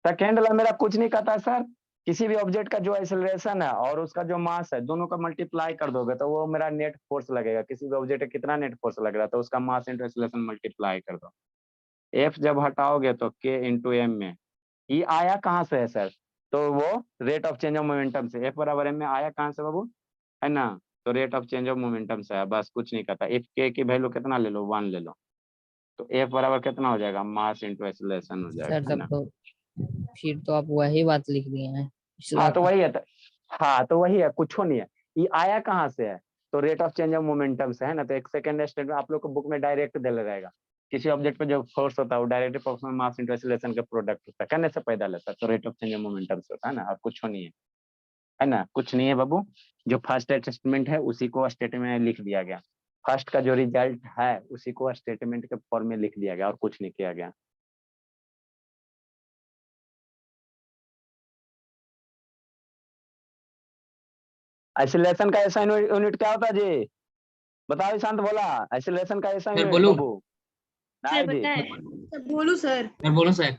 सेकेंड लॉ मेरा कुछ नहीं कहता सर। किसी भी ऑब्जेक्ट का जो एक्सेलरेशन है और उसका जो मास है, दोनों का मल्टीप्लाई कर दोगे तो वो मेरा नेट फोर्स लगेगा। किसी भी ऑब्जेक्ट का कितना नेट फोर्स लग रहा है तो उसका मास इंटू एक्सेलरेशन मल्टीप्लाई कर दो। एफ जब हटाओगे तो के इंटू एम में। ये आया कहाँ से है सर? तो वो rate of change of momentum से। एफ बराबर एम में आया कहाँ से बाबू? है ना? तो rate of change of momentum से है, बस कुछ नहीं कहता। एफ के की वैल्यू कितना ले लो? 1 ले लो। तो एफ बराबर कितना हो जाएगा? मास इंटू एक्सेलरेशन हो जाएगा, सर है तब ना? तो फिर तो आप वही बात लिख दिए हैं पिछला हाँ तो का। वही है हाँ तो वही है, कुछ नहीं है। ये आया कहाँ से है? तो rate of change of momentum से, है ना? तो एक सेकंड स्टेटमेंट आप लोग को बुक में डायरेक्ट दे रहेगा। किसी ऑब्जेक्ट पे जो फोर्स होता है वो डायरेक्ट प्रोपोर्शनल मास इंटू एक्सेलरेशन का प्रोडक्ट होता है, करने से पैदा लेता है। तो rate of change of momentum से होता है ना, और कुछ नहीं है ना? कुछ नहीं है बाबू। जो फर्स्ट स्टेटमेंट है उसी को स्टेटमेंट में लिख दिया गया। फर्स्ट का जो रिजल्ट है उसी को स्टेटमेंट के फॉर्म में लिख दिया गया, और कुछ नहीं किया गया। आइसोलेशन का ऐसा यूनिट क्या होता है जी? बताओ, शांत बोला। आइसोलेशन का ऐसा सर यूनिट बोलूं? बाबू। सर नहीं जी, बताए। बोलू सर। मैं बोलूं सर?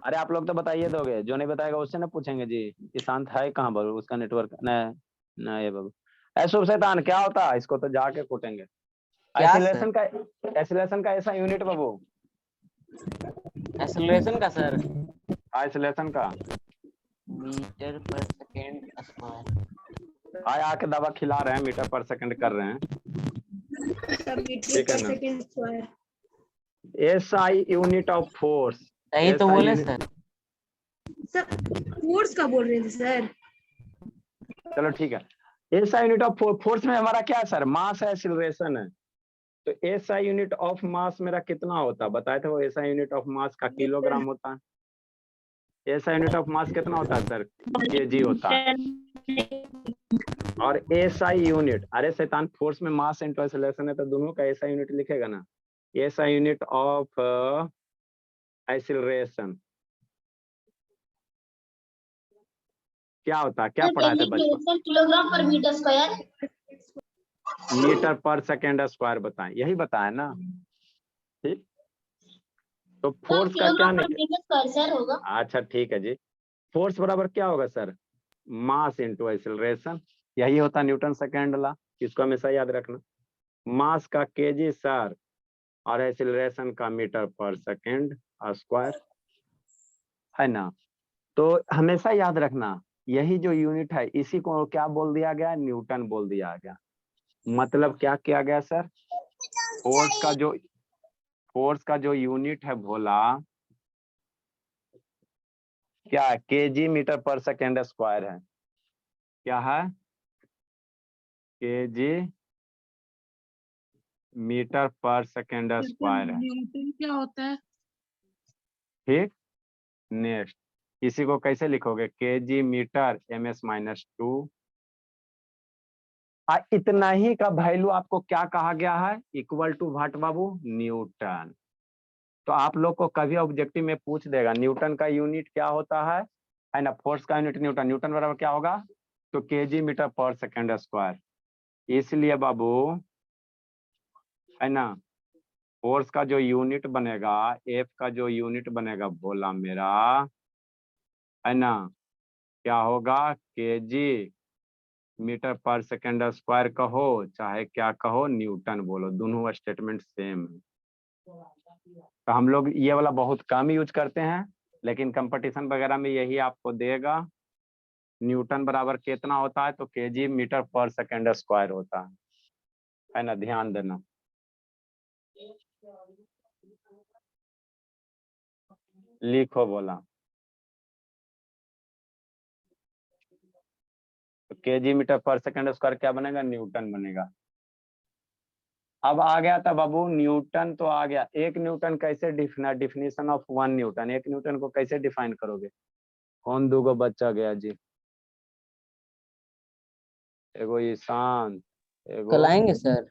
अरे आप लोग तो बताइए दोगे, जो नहीं बताएगा उससे ना पूछेंगे जी। ये शांत है कहाँ बाबू? उसका नेटवर्क न ना ये बाबू। ऐसो शैतान क्या होता है? इसको तो जाके कूटेंगे। क्या सर? आइसोलेशन का ऐसा यूनिट बाबू। एक्सेलरेशन का सर? आइसोलेशन का मीटर पर सेकेंड स्क्वायर। आए आके दवा खिला रहे हैं, मीटर पर सेकंड कर रहे हैं। ठीक है ना? Second square. SI unit of force. सही तो SI बोले यूनिट- सर। सर फोर्स का बोल रहे थे सर। चलो ठीक है। एसआई यूनिट ऑफ फोर्स में हमारा क्या है सर? मास है, एक्सीलरेशन है। तो एसआई यूनिट ऑफ मास मेरा कितना होता है? बताए थे वो। एसआई यूनिट ऑफ मास का किलोग्राम होता है। एसआई यूनिट ऑफ मास कितना होता है सर? केजी होता है। और एसआई यूनिट, अरे शैतान, फोर्स में मास इंटू एक्सेलरेशन है तो दोनों का एसआई यूनिट लिखेगा ना। एसआई यूनिट ऑफ एक्सेलरेशन क्या होता है? क्या पढ़ाए थे बचपन? किलोग्राम पर मीटर स्क्वायर। मीटर पर सेकेंड स्क्वायर बताएं, यही बताया ना? ठीक। तो फोर्स का क्या मीटर स्क्वायर सर होगा। अच्छा ठीक है जी। फोर्स बराबर क्या होगा सर? मास इंटू एक्सेलरेशन। यही होता न्यूटन सेकेंड लॉ। इसको हमेशा याद रखना। मास का केजी सर, और एक्सेलरेशन का मीटर पर सेकेंड स्क्वायर, है ना? तो हमेशा याद रखना, यही जो यूनिट है इसी को क्या बोल दिया गया? न्यूटन बोल दिया गया। मतलब क्या किया गया सर? फोर्स का जो यूनिट है भोला क्या है? केजी मीटर पर सेकेंड स्क्वायर है। क्या है? केजी मीटर पर सेकेंड स्क्वायर है। न्यूटन क्या होता है? ठीक, नेक्स्ट इसी को कैसे लिखोगे? KG metre ms-2। इतना ही का वैल्यू आपको क्या कहा गया है? इक्वल टू व्हाट बाबू? न्यूटन। तो आप लोग को कभी ऑब्जेक्टिव में पूछ देगा न्यूटन का यूनिट क्या होता है ना? फोर्स का यूनिट न्यूटन। न्यूटन बराबर क्या होगा? तो केजी मीटर पर सेकेंड स्क्वायर। इसलिए बाबू है ना, फोर्स का जो यूनिट बनेगा, एफ का जो यूनिट बनेगा बोला मेरा, है ना, क्या होगा? केजी मीटर पर सेकेंड स्क्वायर कहो चाहे क्या कहो, न्यूटन बोलो, दोनों स्टेटमेंट सेम है। तो हम लोग ये वाला बहुत कम यूज करते हैं, लेकिन कंपटीशन वगैरह में यही आपको देगा। न्यूटन बराबर कितना होता है? तो केजी मीटर पर सेकेंड स्क्वायर होता है ना, ध्यान देना। लिखो बोला, तो केजी मीटर पर सेकेंड स्क्वायर क्या बनेगा? न्यूटन बनेगा। अब आ गया था बाबू न्यूटन, तो आ गया एक न्यूटन कैसे डिफिनेशन ऑफ वन न्यूटन। एक न्यूटन को कैसे डिफाइन करोगे? कौन दूगो बच्चा गया जी? एगो ईशान, एगो कल आएंगे सर?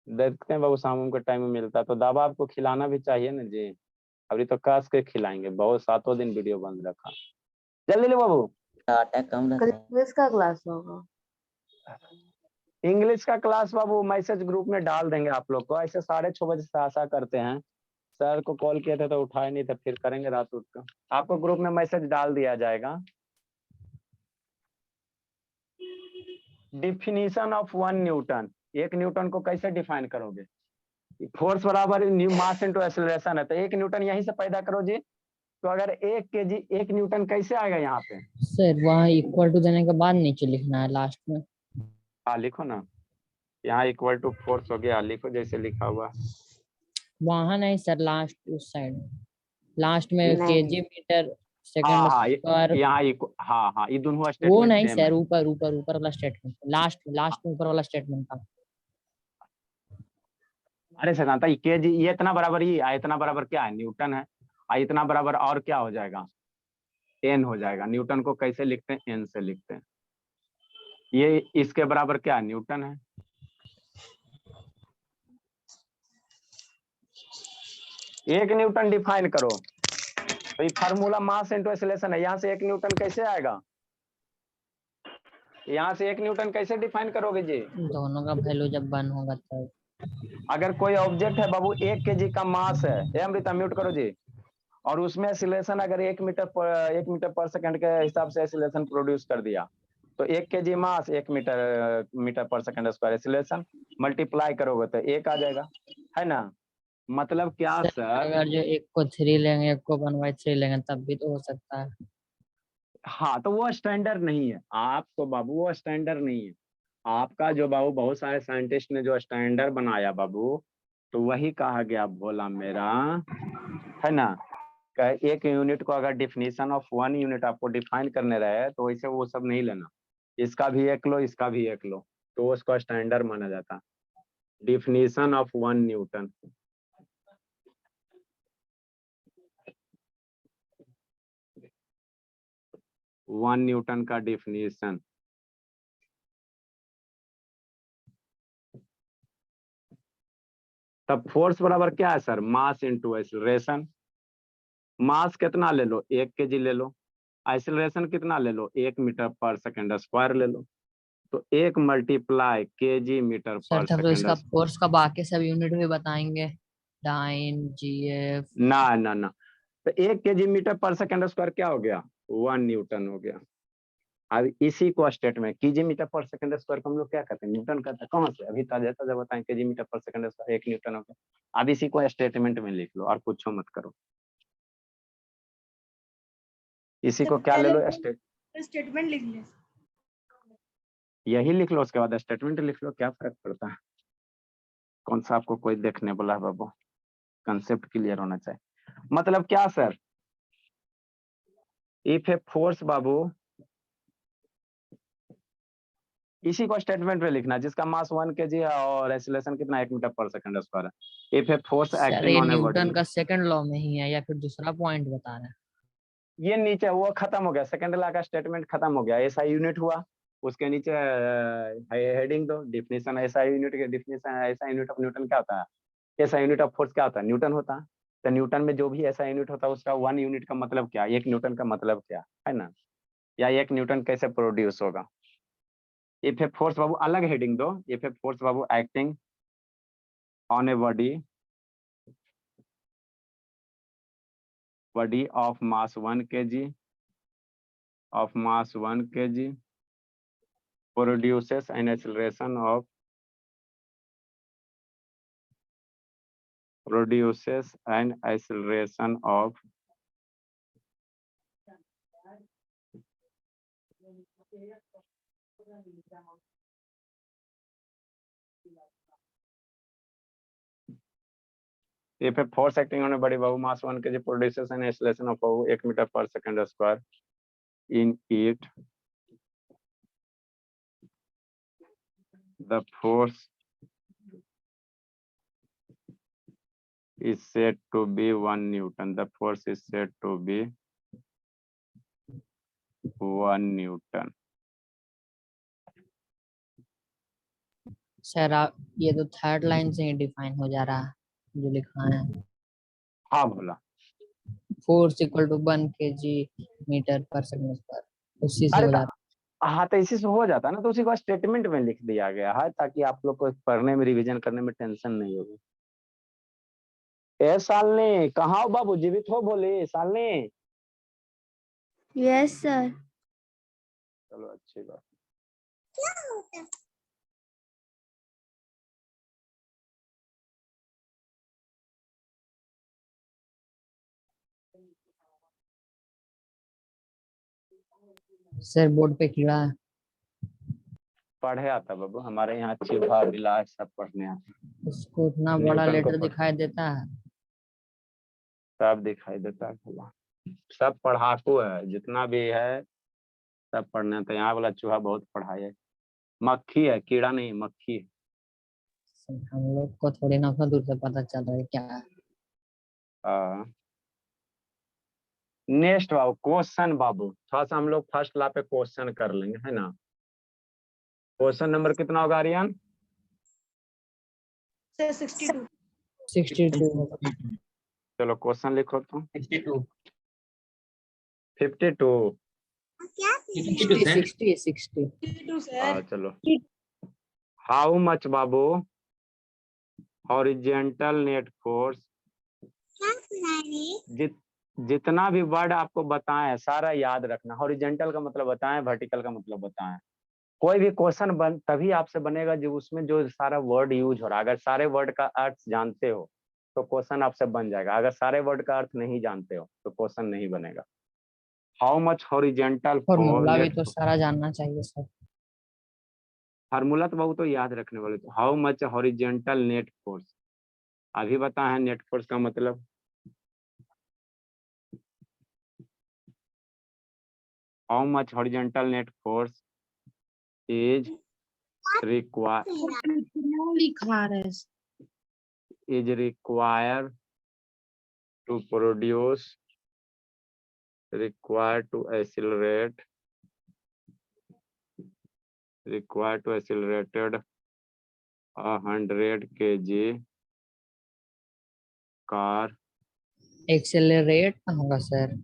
देखते हैं बाबू, शाम के टाइम में मिलता है तो दवा आपको खिलाना भी चाहिए ना जी। अभी तो कस के खिलाएंगे, बहुत 7 दिन वीडियो बंद रखा। जल्दी ले बाबू। डाटा कम कल रहता है। इंग्लिश का क्लास होगा। इंग्लिश का क्लास बाबू मैसेज ग्रुप में डाल देंगे आप लोग को। ऐसे 6:30 बजे से आशा करते हैं। सर को कॉल किया था तो उठाए नहीं था, फिर करेंगे रात उठ कर। आपको ग्रुप में मैसेज डाल दिया जाएगा। Definition of one Newton. एक न्यूटन को कैसे डिफाइन करोगे? फोर्स बराबर मास इनटू एक्सेलरेशन है, तो एक न्यूटन यहीं से पैदा करो जी। तो अगर 1 केजी 1 न्यूटन कैसे आएगा यहाँ पे? सर वहाँ इक्वल टू देने के बाद नीचे लिखना है लास्ट में। हाँ लिखो ना, यहाँ इक्वल टू फोर्स हो गया, लिखो जैसे लिखा हुआ। वहाँ नहीं सर, लास्ट उस साइड लास्ट में नहीं। केजी मीटर हाँ सेकंड हाँ स्क्वायर। यहाँ हाँ ये दोनों वो स्टेटमेंट नहीं सेम है। सर, ऊपर ऊपर ऊपर वाला स्टेटमेंट, लास्ट लास्ट में ऊपर वाला स्टेटमेंट था। अरे सिद्धांत, ये केजी ये इतना बराबर, ये इतना बराबर क्या है? न्यूटन है। इतना बराबर और क्या हो जाएगा? एन हो जाएगा। न्यूटन को कैसे लिखते हैं? एन से लिखते हैं। ये इसके बराबर क्या है? न्यूटन है। एक न्यूटन डिफाइन करो, तो ये फार्मूला मास इनटू एक्सेलरेशन है। यहाँ से 1 न्यूटन कैसे आएगा? यहाँ से 1 न्यूटन कैसे डिफाइन करोगे जी? दोनों का वैल्यू जब 1 होगा तब। अगर कोई ऑब्जेक्ट है बाबू 1 केजी का मास है, अमृता म्यूट करो जी, और उसमें एक्सीलरेशन अगर 1 मीटर पर सेकंड के हिसाब से एक्सीलरेशन प्रोड्यूस कर दिया, तो 1 केजी मास 1 metre per second square acceleration multiply करोगे तो 1 आ जाएगा, है ना? मतलब क्या सर? अगर जो एक को 3 लेंगे, एक को 1/3 लेंगे, तब भी तो हो सकता है। हाँ तो वो स्टैंडर्ड नहीं है आपको बाबू, वो स्टैंडर्ड नहीं है आपका। जो बाबू बहुत सारे साइंटिस्ट ने जो स्टैंडर्ड बनाया बाबू, तो वही कहा गया बोला मेरा, है ना? एक यूनिट को अगर डिफिनीशन ऑफ वन यूनिट आपको डिफाइन करने रहे तो वैसे वो सब नहीं लेना। इसका भी एक लो, इसका भी एक लो, तो उसका स्टैंडर्ड माना जाता। Definition of one newton. One newton का डिफिनीशन। तब फोर्स बराबर क्या है sir? Mass into acceleration. Mass कितना ले लो? 1 केजी ले लो। एक्सीलरेशन कितना ले लो? 1 मीटर पर सेकंड स्क्वायर ले लो। तो 1 मल्टीप्लाई केजी मीटर सर पर तब तो इसका सेकंड। फोर्स का बाकी सब यूनिट भी बताएंगे, डाइन, जीएफ। ना ना ना, तो 1 KG metre per second square क्या हो गया? 1 न्यूटन हो गया। अब इसी को स्टेट में KG metre per second square को हम लोग क्या कहते हैं? न्यूटन कहते हैं। कौन से? अभी ताजा ताजा बताएं। KG metre per second square 1 Newton हो गया। अब इसी को स्टेटमेंट में लिख लो और कुछ मत करो। इसी को क्या ले लो? स्टेटमेंट लिख ले। यही लिख लो, उसके बाद स्टेटमेंट लिख लो, क्या फर्क पड़ता है? कौन सा आपको कोई देखने बोला है बाबू, कंसेप्ट क्लियर होना चाहिए। मतलब क्या सर, इफ ए फोर्स बाबू, इसी को स्टेटमेंट में लिखना जिसका मास 1 kg है और एक्सीलरेशन कितना 1 मीटर पर सेकंड स्क्वायर है। If a force sir acting ये ऑन ए न्यूटन बॉडी, का सेकंड लॉ में ही है या फिर दूसरा पॉइंट बता रहे हैं? ये नीचे वो खत्म हो गया, सेकंड लॉ का स्टेटमेंट खत्म हो गया, ऐसा यूनिट हुआ, उसके नीचे हेडिंग दो, डिफिनीशन ऐसा यूनिट के डिफिनीशन, ऐसा यूनिट ऑफ न्यूटन क्या होता है, ऐसा यूनिट ऑफ फोर्स क्या होता है, न्यूटन होता है। तो न्यूटन में जो भी ऐसा यूनिट होता है उसका 1 यूनिट का मतलब क्या, 1 न्यूटन का मतलब क्या है ना, या 1 न्यूटन कैसे प्रोड्यूस होगा। इफ ए फोर्स बाबू अलग हेडिंग दो, if a force Babu acting on a body of mass 1 kg produces an acceleration of if a force acting on a body above mass 1 kg produces an acceleration of 1 meter per second square in it, the force is said to be 1 Newton. The force is said to be 1 Newton. Sir आप ये तो third line से ही define हो जा रहा है जो लिखा है। हाँ बोला, force equal to 1 kg metre per second square, उसी से अरे हो जाता हाँ तो इसी से हो जाता है ना, तो उसी को स्टेटमेंट में लिख दिया गया है ताकि आप लोग को पढ़ने में रिवीजन करने में टेंशन नहीं होगी। ए सालनी कहाँ हो बाबू, जीवित हो बोले सालनी। Yes sir. चलो अच्छी बात। है। सर बोर्ड पे कीड़ा है। पढ़े आता बाबू, हमारे यहाँ चिल्हा बिलास सब पढ़ने आता, उसको इतना बड़ा न्यूटन को लेटर पढ़- दिखाई देता है। सब दिखाई देता है भला। सब पढ़ाकू है, जितना भी है सब पढ़ने आता। यहाँ वाला चूहा बहुत पढ़ाई है, मक्खी है, कीड़ा नहीं मक्खी है। सर, हम लोग को थोड़ी ना उतना दूर से पता चल रहा है क्या है। नेक्स्ट बाबू क्वेश्चन बाबू, थोड़ा सा हम लोग फर्स्ट ला पे क्वेश्चन कर लेंगे है ना। क्वेश्चन नंबर कितना होगा आर्यन? सर 62। 62 चलो क्वेश्चन लिखो तो। 62 52। 60 60 सर। चलो how much Babu horizontal net force, जितना भी वर्ड आपको बताएं सारा याद रखना। हॉरिजेंटल का मतलब बताएं, वर्टिकल का मतलब बताएं। कोई भी क्वेश्चन बन तभी आपसे बनेगा जो उसमें जो सारा वर्ड यूज हो रहा है। अगर सारे वर्ड का अर्थ जानते हो तो क्वेश्चन आपसे बन जाएगा, अगर सारे वर्ड का अर्थ नहीं जानते हो तो क्वेश्चन नहीं बनेगा। हाउ मच हॉरिजेंटल फॉर्मूला भी नेट, तो सारा जानना चाहिए सर। फार्मूला तो बहुत तो याद रखने वाले। तो how much horizontal net force, अभी बताए हैं नेट फोर्स का मतलब। How much horizontal net force is लिखा रहे is required to produce, required to accelerated 100 kg car, accelerate होगा sir.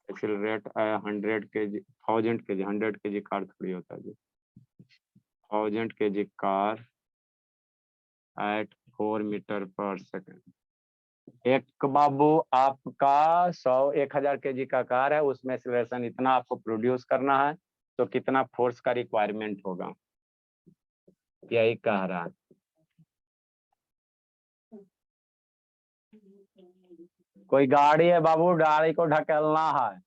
accelerate 100 kg 1000 kg 100 kg car थोड़ी होता है जी, 1000 kg car at 4 metre per second. एक बाबू आपका 1000 kg का कार है, उसमें एक्सेलरेशन इतना आपको प्रोड्यूस करना है, तो कितना फोर्स का रिक्वायरमेंट होगा, यही कह रहा है। कोई गाड़ी है बाबू, गाड़ी को ढकेलना है,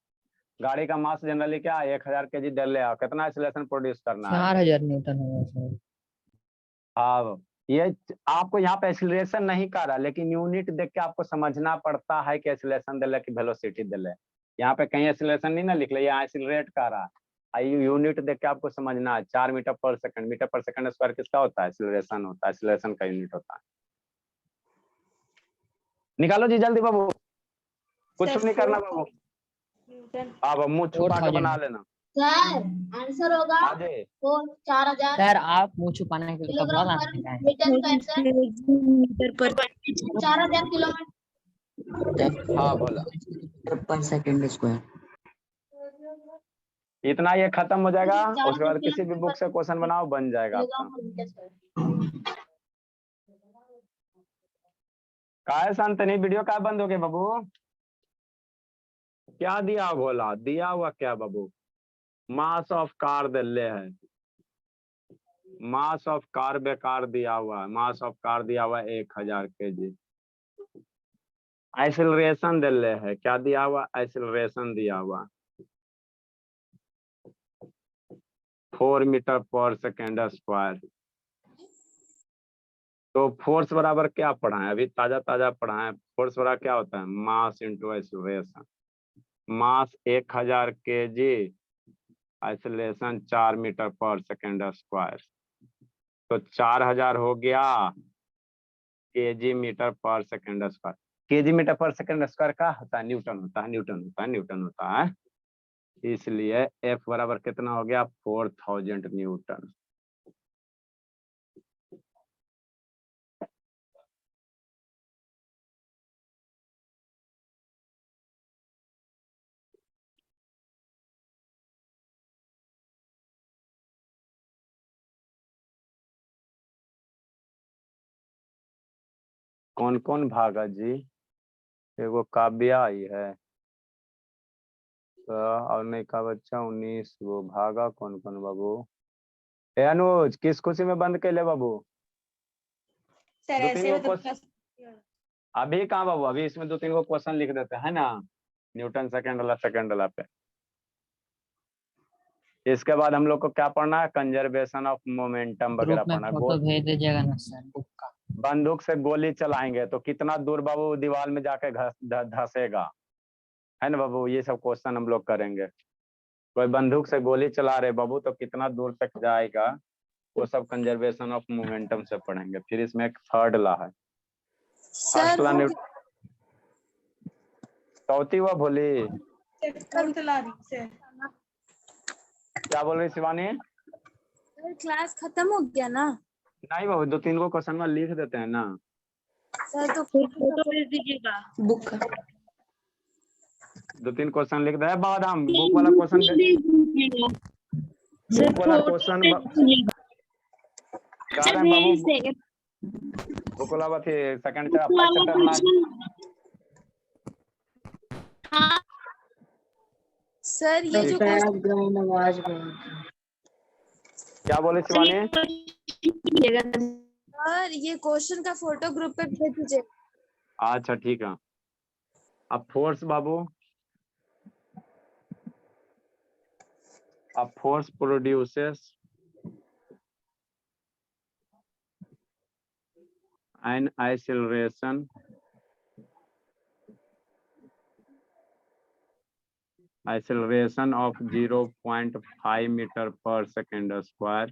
गाड़ी का मास जनरली क्या है 1000 kg डल ले, कितना एक्सेलरेशन प्रोड्यूस करना है। 4000 न्यूटन होगा सर। हाँ ये आपको यहाँ पे एक्सीलरेशन नहीं कर रहा, लेकिन यूनिट देख के आपको समझना पड़ता है कि एक्सीलरेशन दिले कि वेलोसिटी दिले। यहाँ पे कहीं एक्सीलरेशन नहीं ना लिख ले, यहाँ एक्सीलरेट कर रहा है। यूनिट देख के आपको समझना है, 4 metre per second. Metre per second square किसका होता है? एक्सीलरेशन होता है, एक्सीलरेशन का यूनिट होता है। निकालो जी जल्दी बाबू, कुछ नहीं करना बाबू। अब मुंह छुपा के 4000 बना लेना। सर आंसर होगा आजे 4000 सर आप मुंह छुपाने के लिए तो बहुत आंसर लगाए हैं। मीटर का आंसर मीटर पर 4000 किलोमीटर हाँ बोला। पर सेकंड स्क्वायर। इतना ये खत्म हो जाएगा, 4000 उसके बाद किसी भी बुक से क्वेश्चन बनाओ, बन जाएगा आपका। का है शांतनी, वीडियो का बंद हो गया बाबू? क्या दिया बोला, दिया हुआ क्या बाबू? मास ऑफ कार दिले है, मास ऑफ कार बेकार दिया हुआ है। मास ऑफ कार दिया हुआ है 1000 kg। एक्सीलरेशन दिले है, क्या दिया हुआ? एक्सीलरेशन दिया हुआ 4 मीटर पर सेकेंड स्क्वायर। तो फोर्स बराबर क्या पढ़ा है? अभी ताजा ताजा पढ़ा है। फोर्स बराबर क्या होता है? Mass into acceleration. Mass 1000 kg, acceleration 4 metre पर सेकेंड स्क्वायर। तो 4000 हो गया kg मीटर पर सेकेंड स्क्वायर। kg मीटर पर सेकेंड स्क्वायर का होता है? न्यूटन होता है, न्यूटन होता है, न्यूटन होता है। इसलिए F बराबर कितना हो गया? 4000 न्यूटन। कौन कौन भागा जी? एगो काव्या आई है तो, और नहीं का बच्चा 19 वो भागा। कौन कौन बाबू? ए अनुज, किस खुशी में बंद कर ले बाबू? सर दो ऐसे तीन में गो तो अभी कहाँ बाबू? अभी इसमें 2-3 गो क्वेश्चन लिख देते हैं ना, न्यूटन सेकंड वाला पे। इसके बाद हम लोग को क्या पढ़ना है? कंजर्वेशन ऑफ मोमेंटम वगैरह ग्रुप में पढ़ना है। फोटो भेज दीजिएगा ना सर बुक का। बंदूक से गोली चलाएंगे तो कितना दूर बाबू दीवार में जाके धंसेगा, है ना बाबू? ये सब क्वेश्चन हम लोग करेंगे। कोई बंदूक से गोली चला रहे बाबू तो कितना दूर तक जाएगा, वो सब कंजर्वेशन ऑफ मोमेंटम से पढ़ेंगे। फिर इसमें एक थर्ड ला है, फर्स्ट सर ला वो चौथी हुआ भोली। फोर्थ ला रही सर। क्या बोल रही शिवानी? क्लास खत्म हो गया ना नहीं बाबू, 2-3 गो क्वेश्चन में लिख देते हैं ना। सर, तो फोटो भेज दीजिएगा बुक का 2-3 क्वेश्चन लिख दे। बाद हम बुक वाला क्वेश्चन, बुक वाला क्वेश्चन कह रहे हैं बाबू। बुक वाला बात सेकंड फर्स्ट चैप्टर बना। सर ये जो बैकग्राउंड आवाज क्या बोले शिवानी? सर ये क्वेश्चन का फोटो ग्रुप पे भेज दीजिए। अच्छा ठीक है। अब फोर्स बाबू, अब force produces an acceleration of 0.5 meter per second square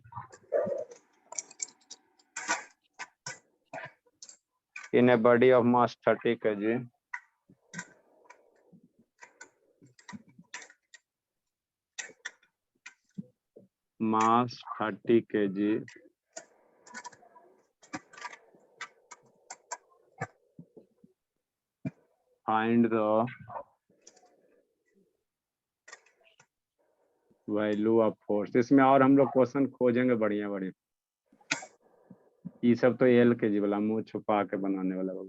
in a body of mass 30 kg. Mass 30 kg. Find the value of force. इसमें और हम लोग क्वेश्चन खोजेंगे बढ़िया बढ़िया। ये सब तो एल के जी वाला मुंह छुपा के बनाने वाला बाबू,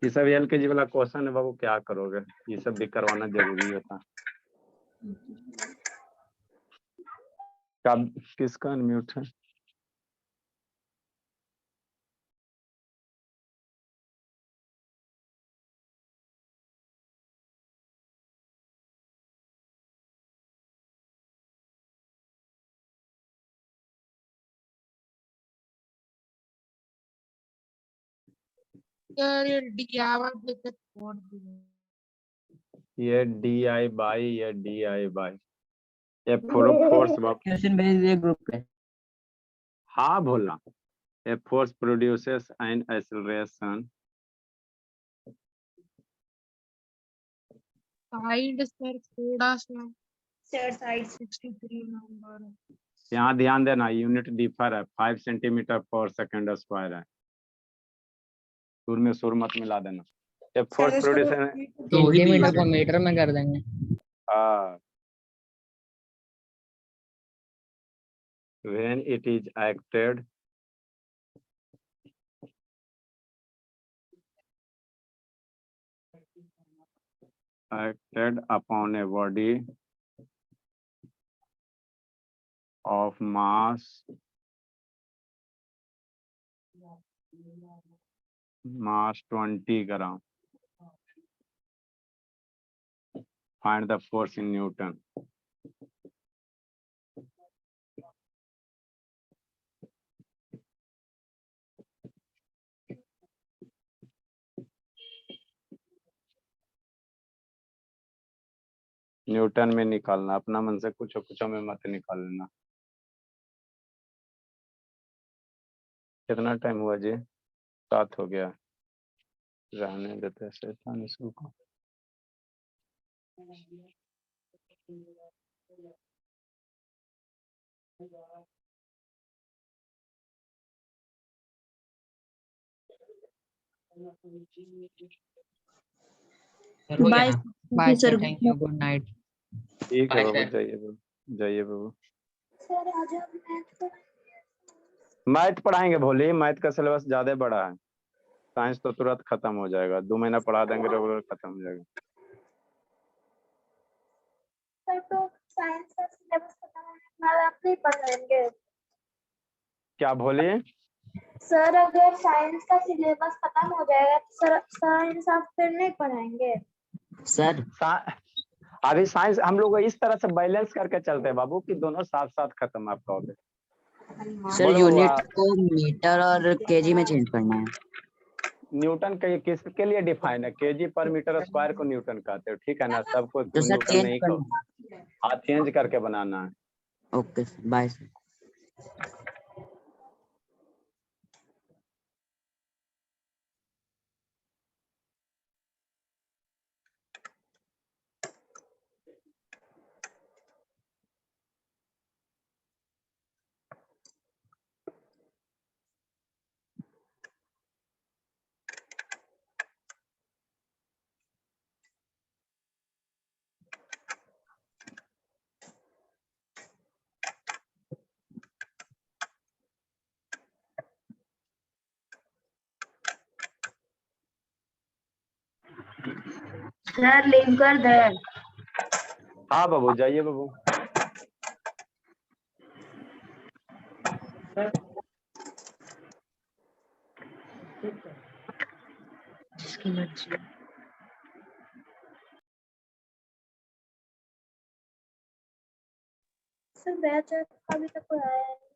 ये सब एल के जी वाला क्वेश्चन है बाबू। क्या करोगे, ये सब भी करवाना जरूरी होता। कब किसका अनम्यूट है? सर ये DIY देकर छोड़ दिया। ये DI/, ये DI/, ये फोर्स। क्वेश्चन भेज दिए ग्रुप पे। हाँ बोलना। A force produces an acceleration side sir थोड़ा सा सर साइड 63 नंबर। यहाँ ध्यान देना, यूनिट डिफर है, 5 सेंटीमीटर पर सेकंड स्क्वायर है। सुर में सुर मत मिला देना। A force produces सेंटीमीटर को मीटर में कर देंगे। हाँ, when it is acted upon a body of mass 20 gram. Find the force in Newton. Newton में निकालना, अपना मन से कुछ में मत निकाल लेना। कितना टाइम हुआ जी? 7 हो गया, रहने देते हैं शैतान इसको। Bye sir, thank you, good night. ठीक है बाबू, जाइए बाबू, जाइए बाबू। मैथ पढ़ाएंगे भोली, मैथ का सिलेबस ज्यादा बड़ा है। साइंस तो तुरंत खत्म हो जाएगा, 2 महीना पढ़ा देंगे रेगुलर खत्म हो जाएगा। सर तो साइंस का सिलेबस खत्म होने के बाद आप नहीं पढ़ाएंगे? क्या भोली? सर अगर साइंस का सिलेबस खत्म हो जाएगा तो सर साइंस आप फिर नहीं पढ़ाएंगे? सर अभी साइंस हम लोग इस तरह से बैलेंस करके चलते हैं बाबू कि दोनों साथ साथ खत्म आपका हो गया। सर यूनिट को मीटर और केजी में चेंज करना है। न्यूटन का किसके लिए डिफाइन है? केजी पर मीटर स्क्वायर को न्यूटन कहते हो, ठीक है ना? सबको तो सर न्यूटन चेंज नहीं करना कहो, हाँ चेंज करके बनाना है। Okay sir, bye sir. Sir link कर दे। हाँ बाबू, जाइए बाबू। सर बैच अभी तक कोई आया नहीं।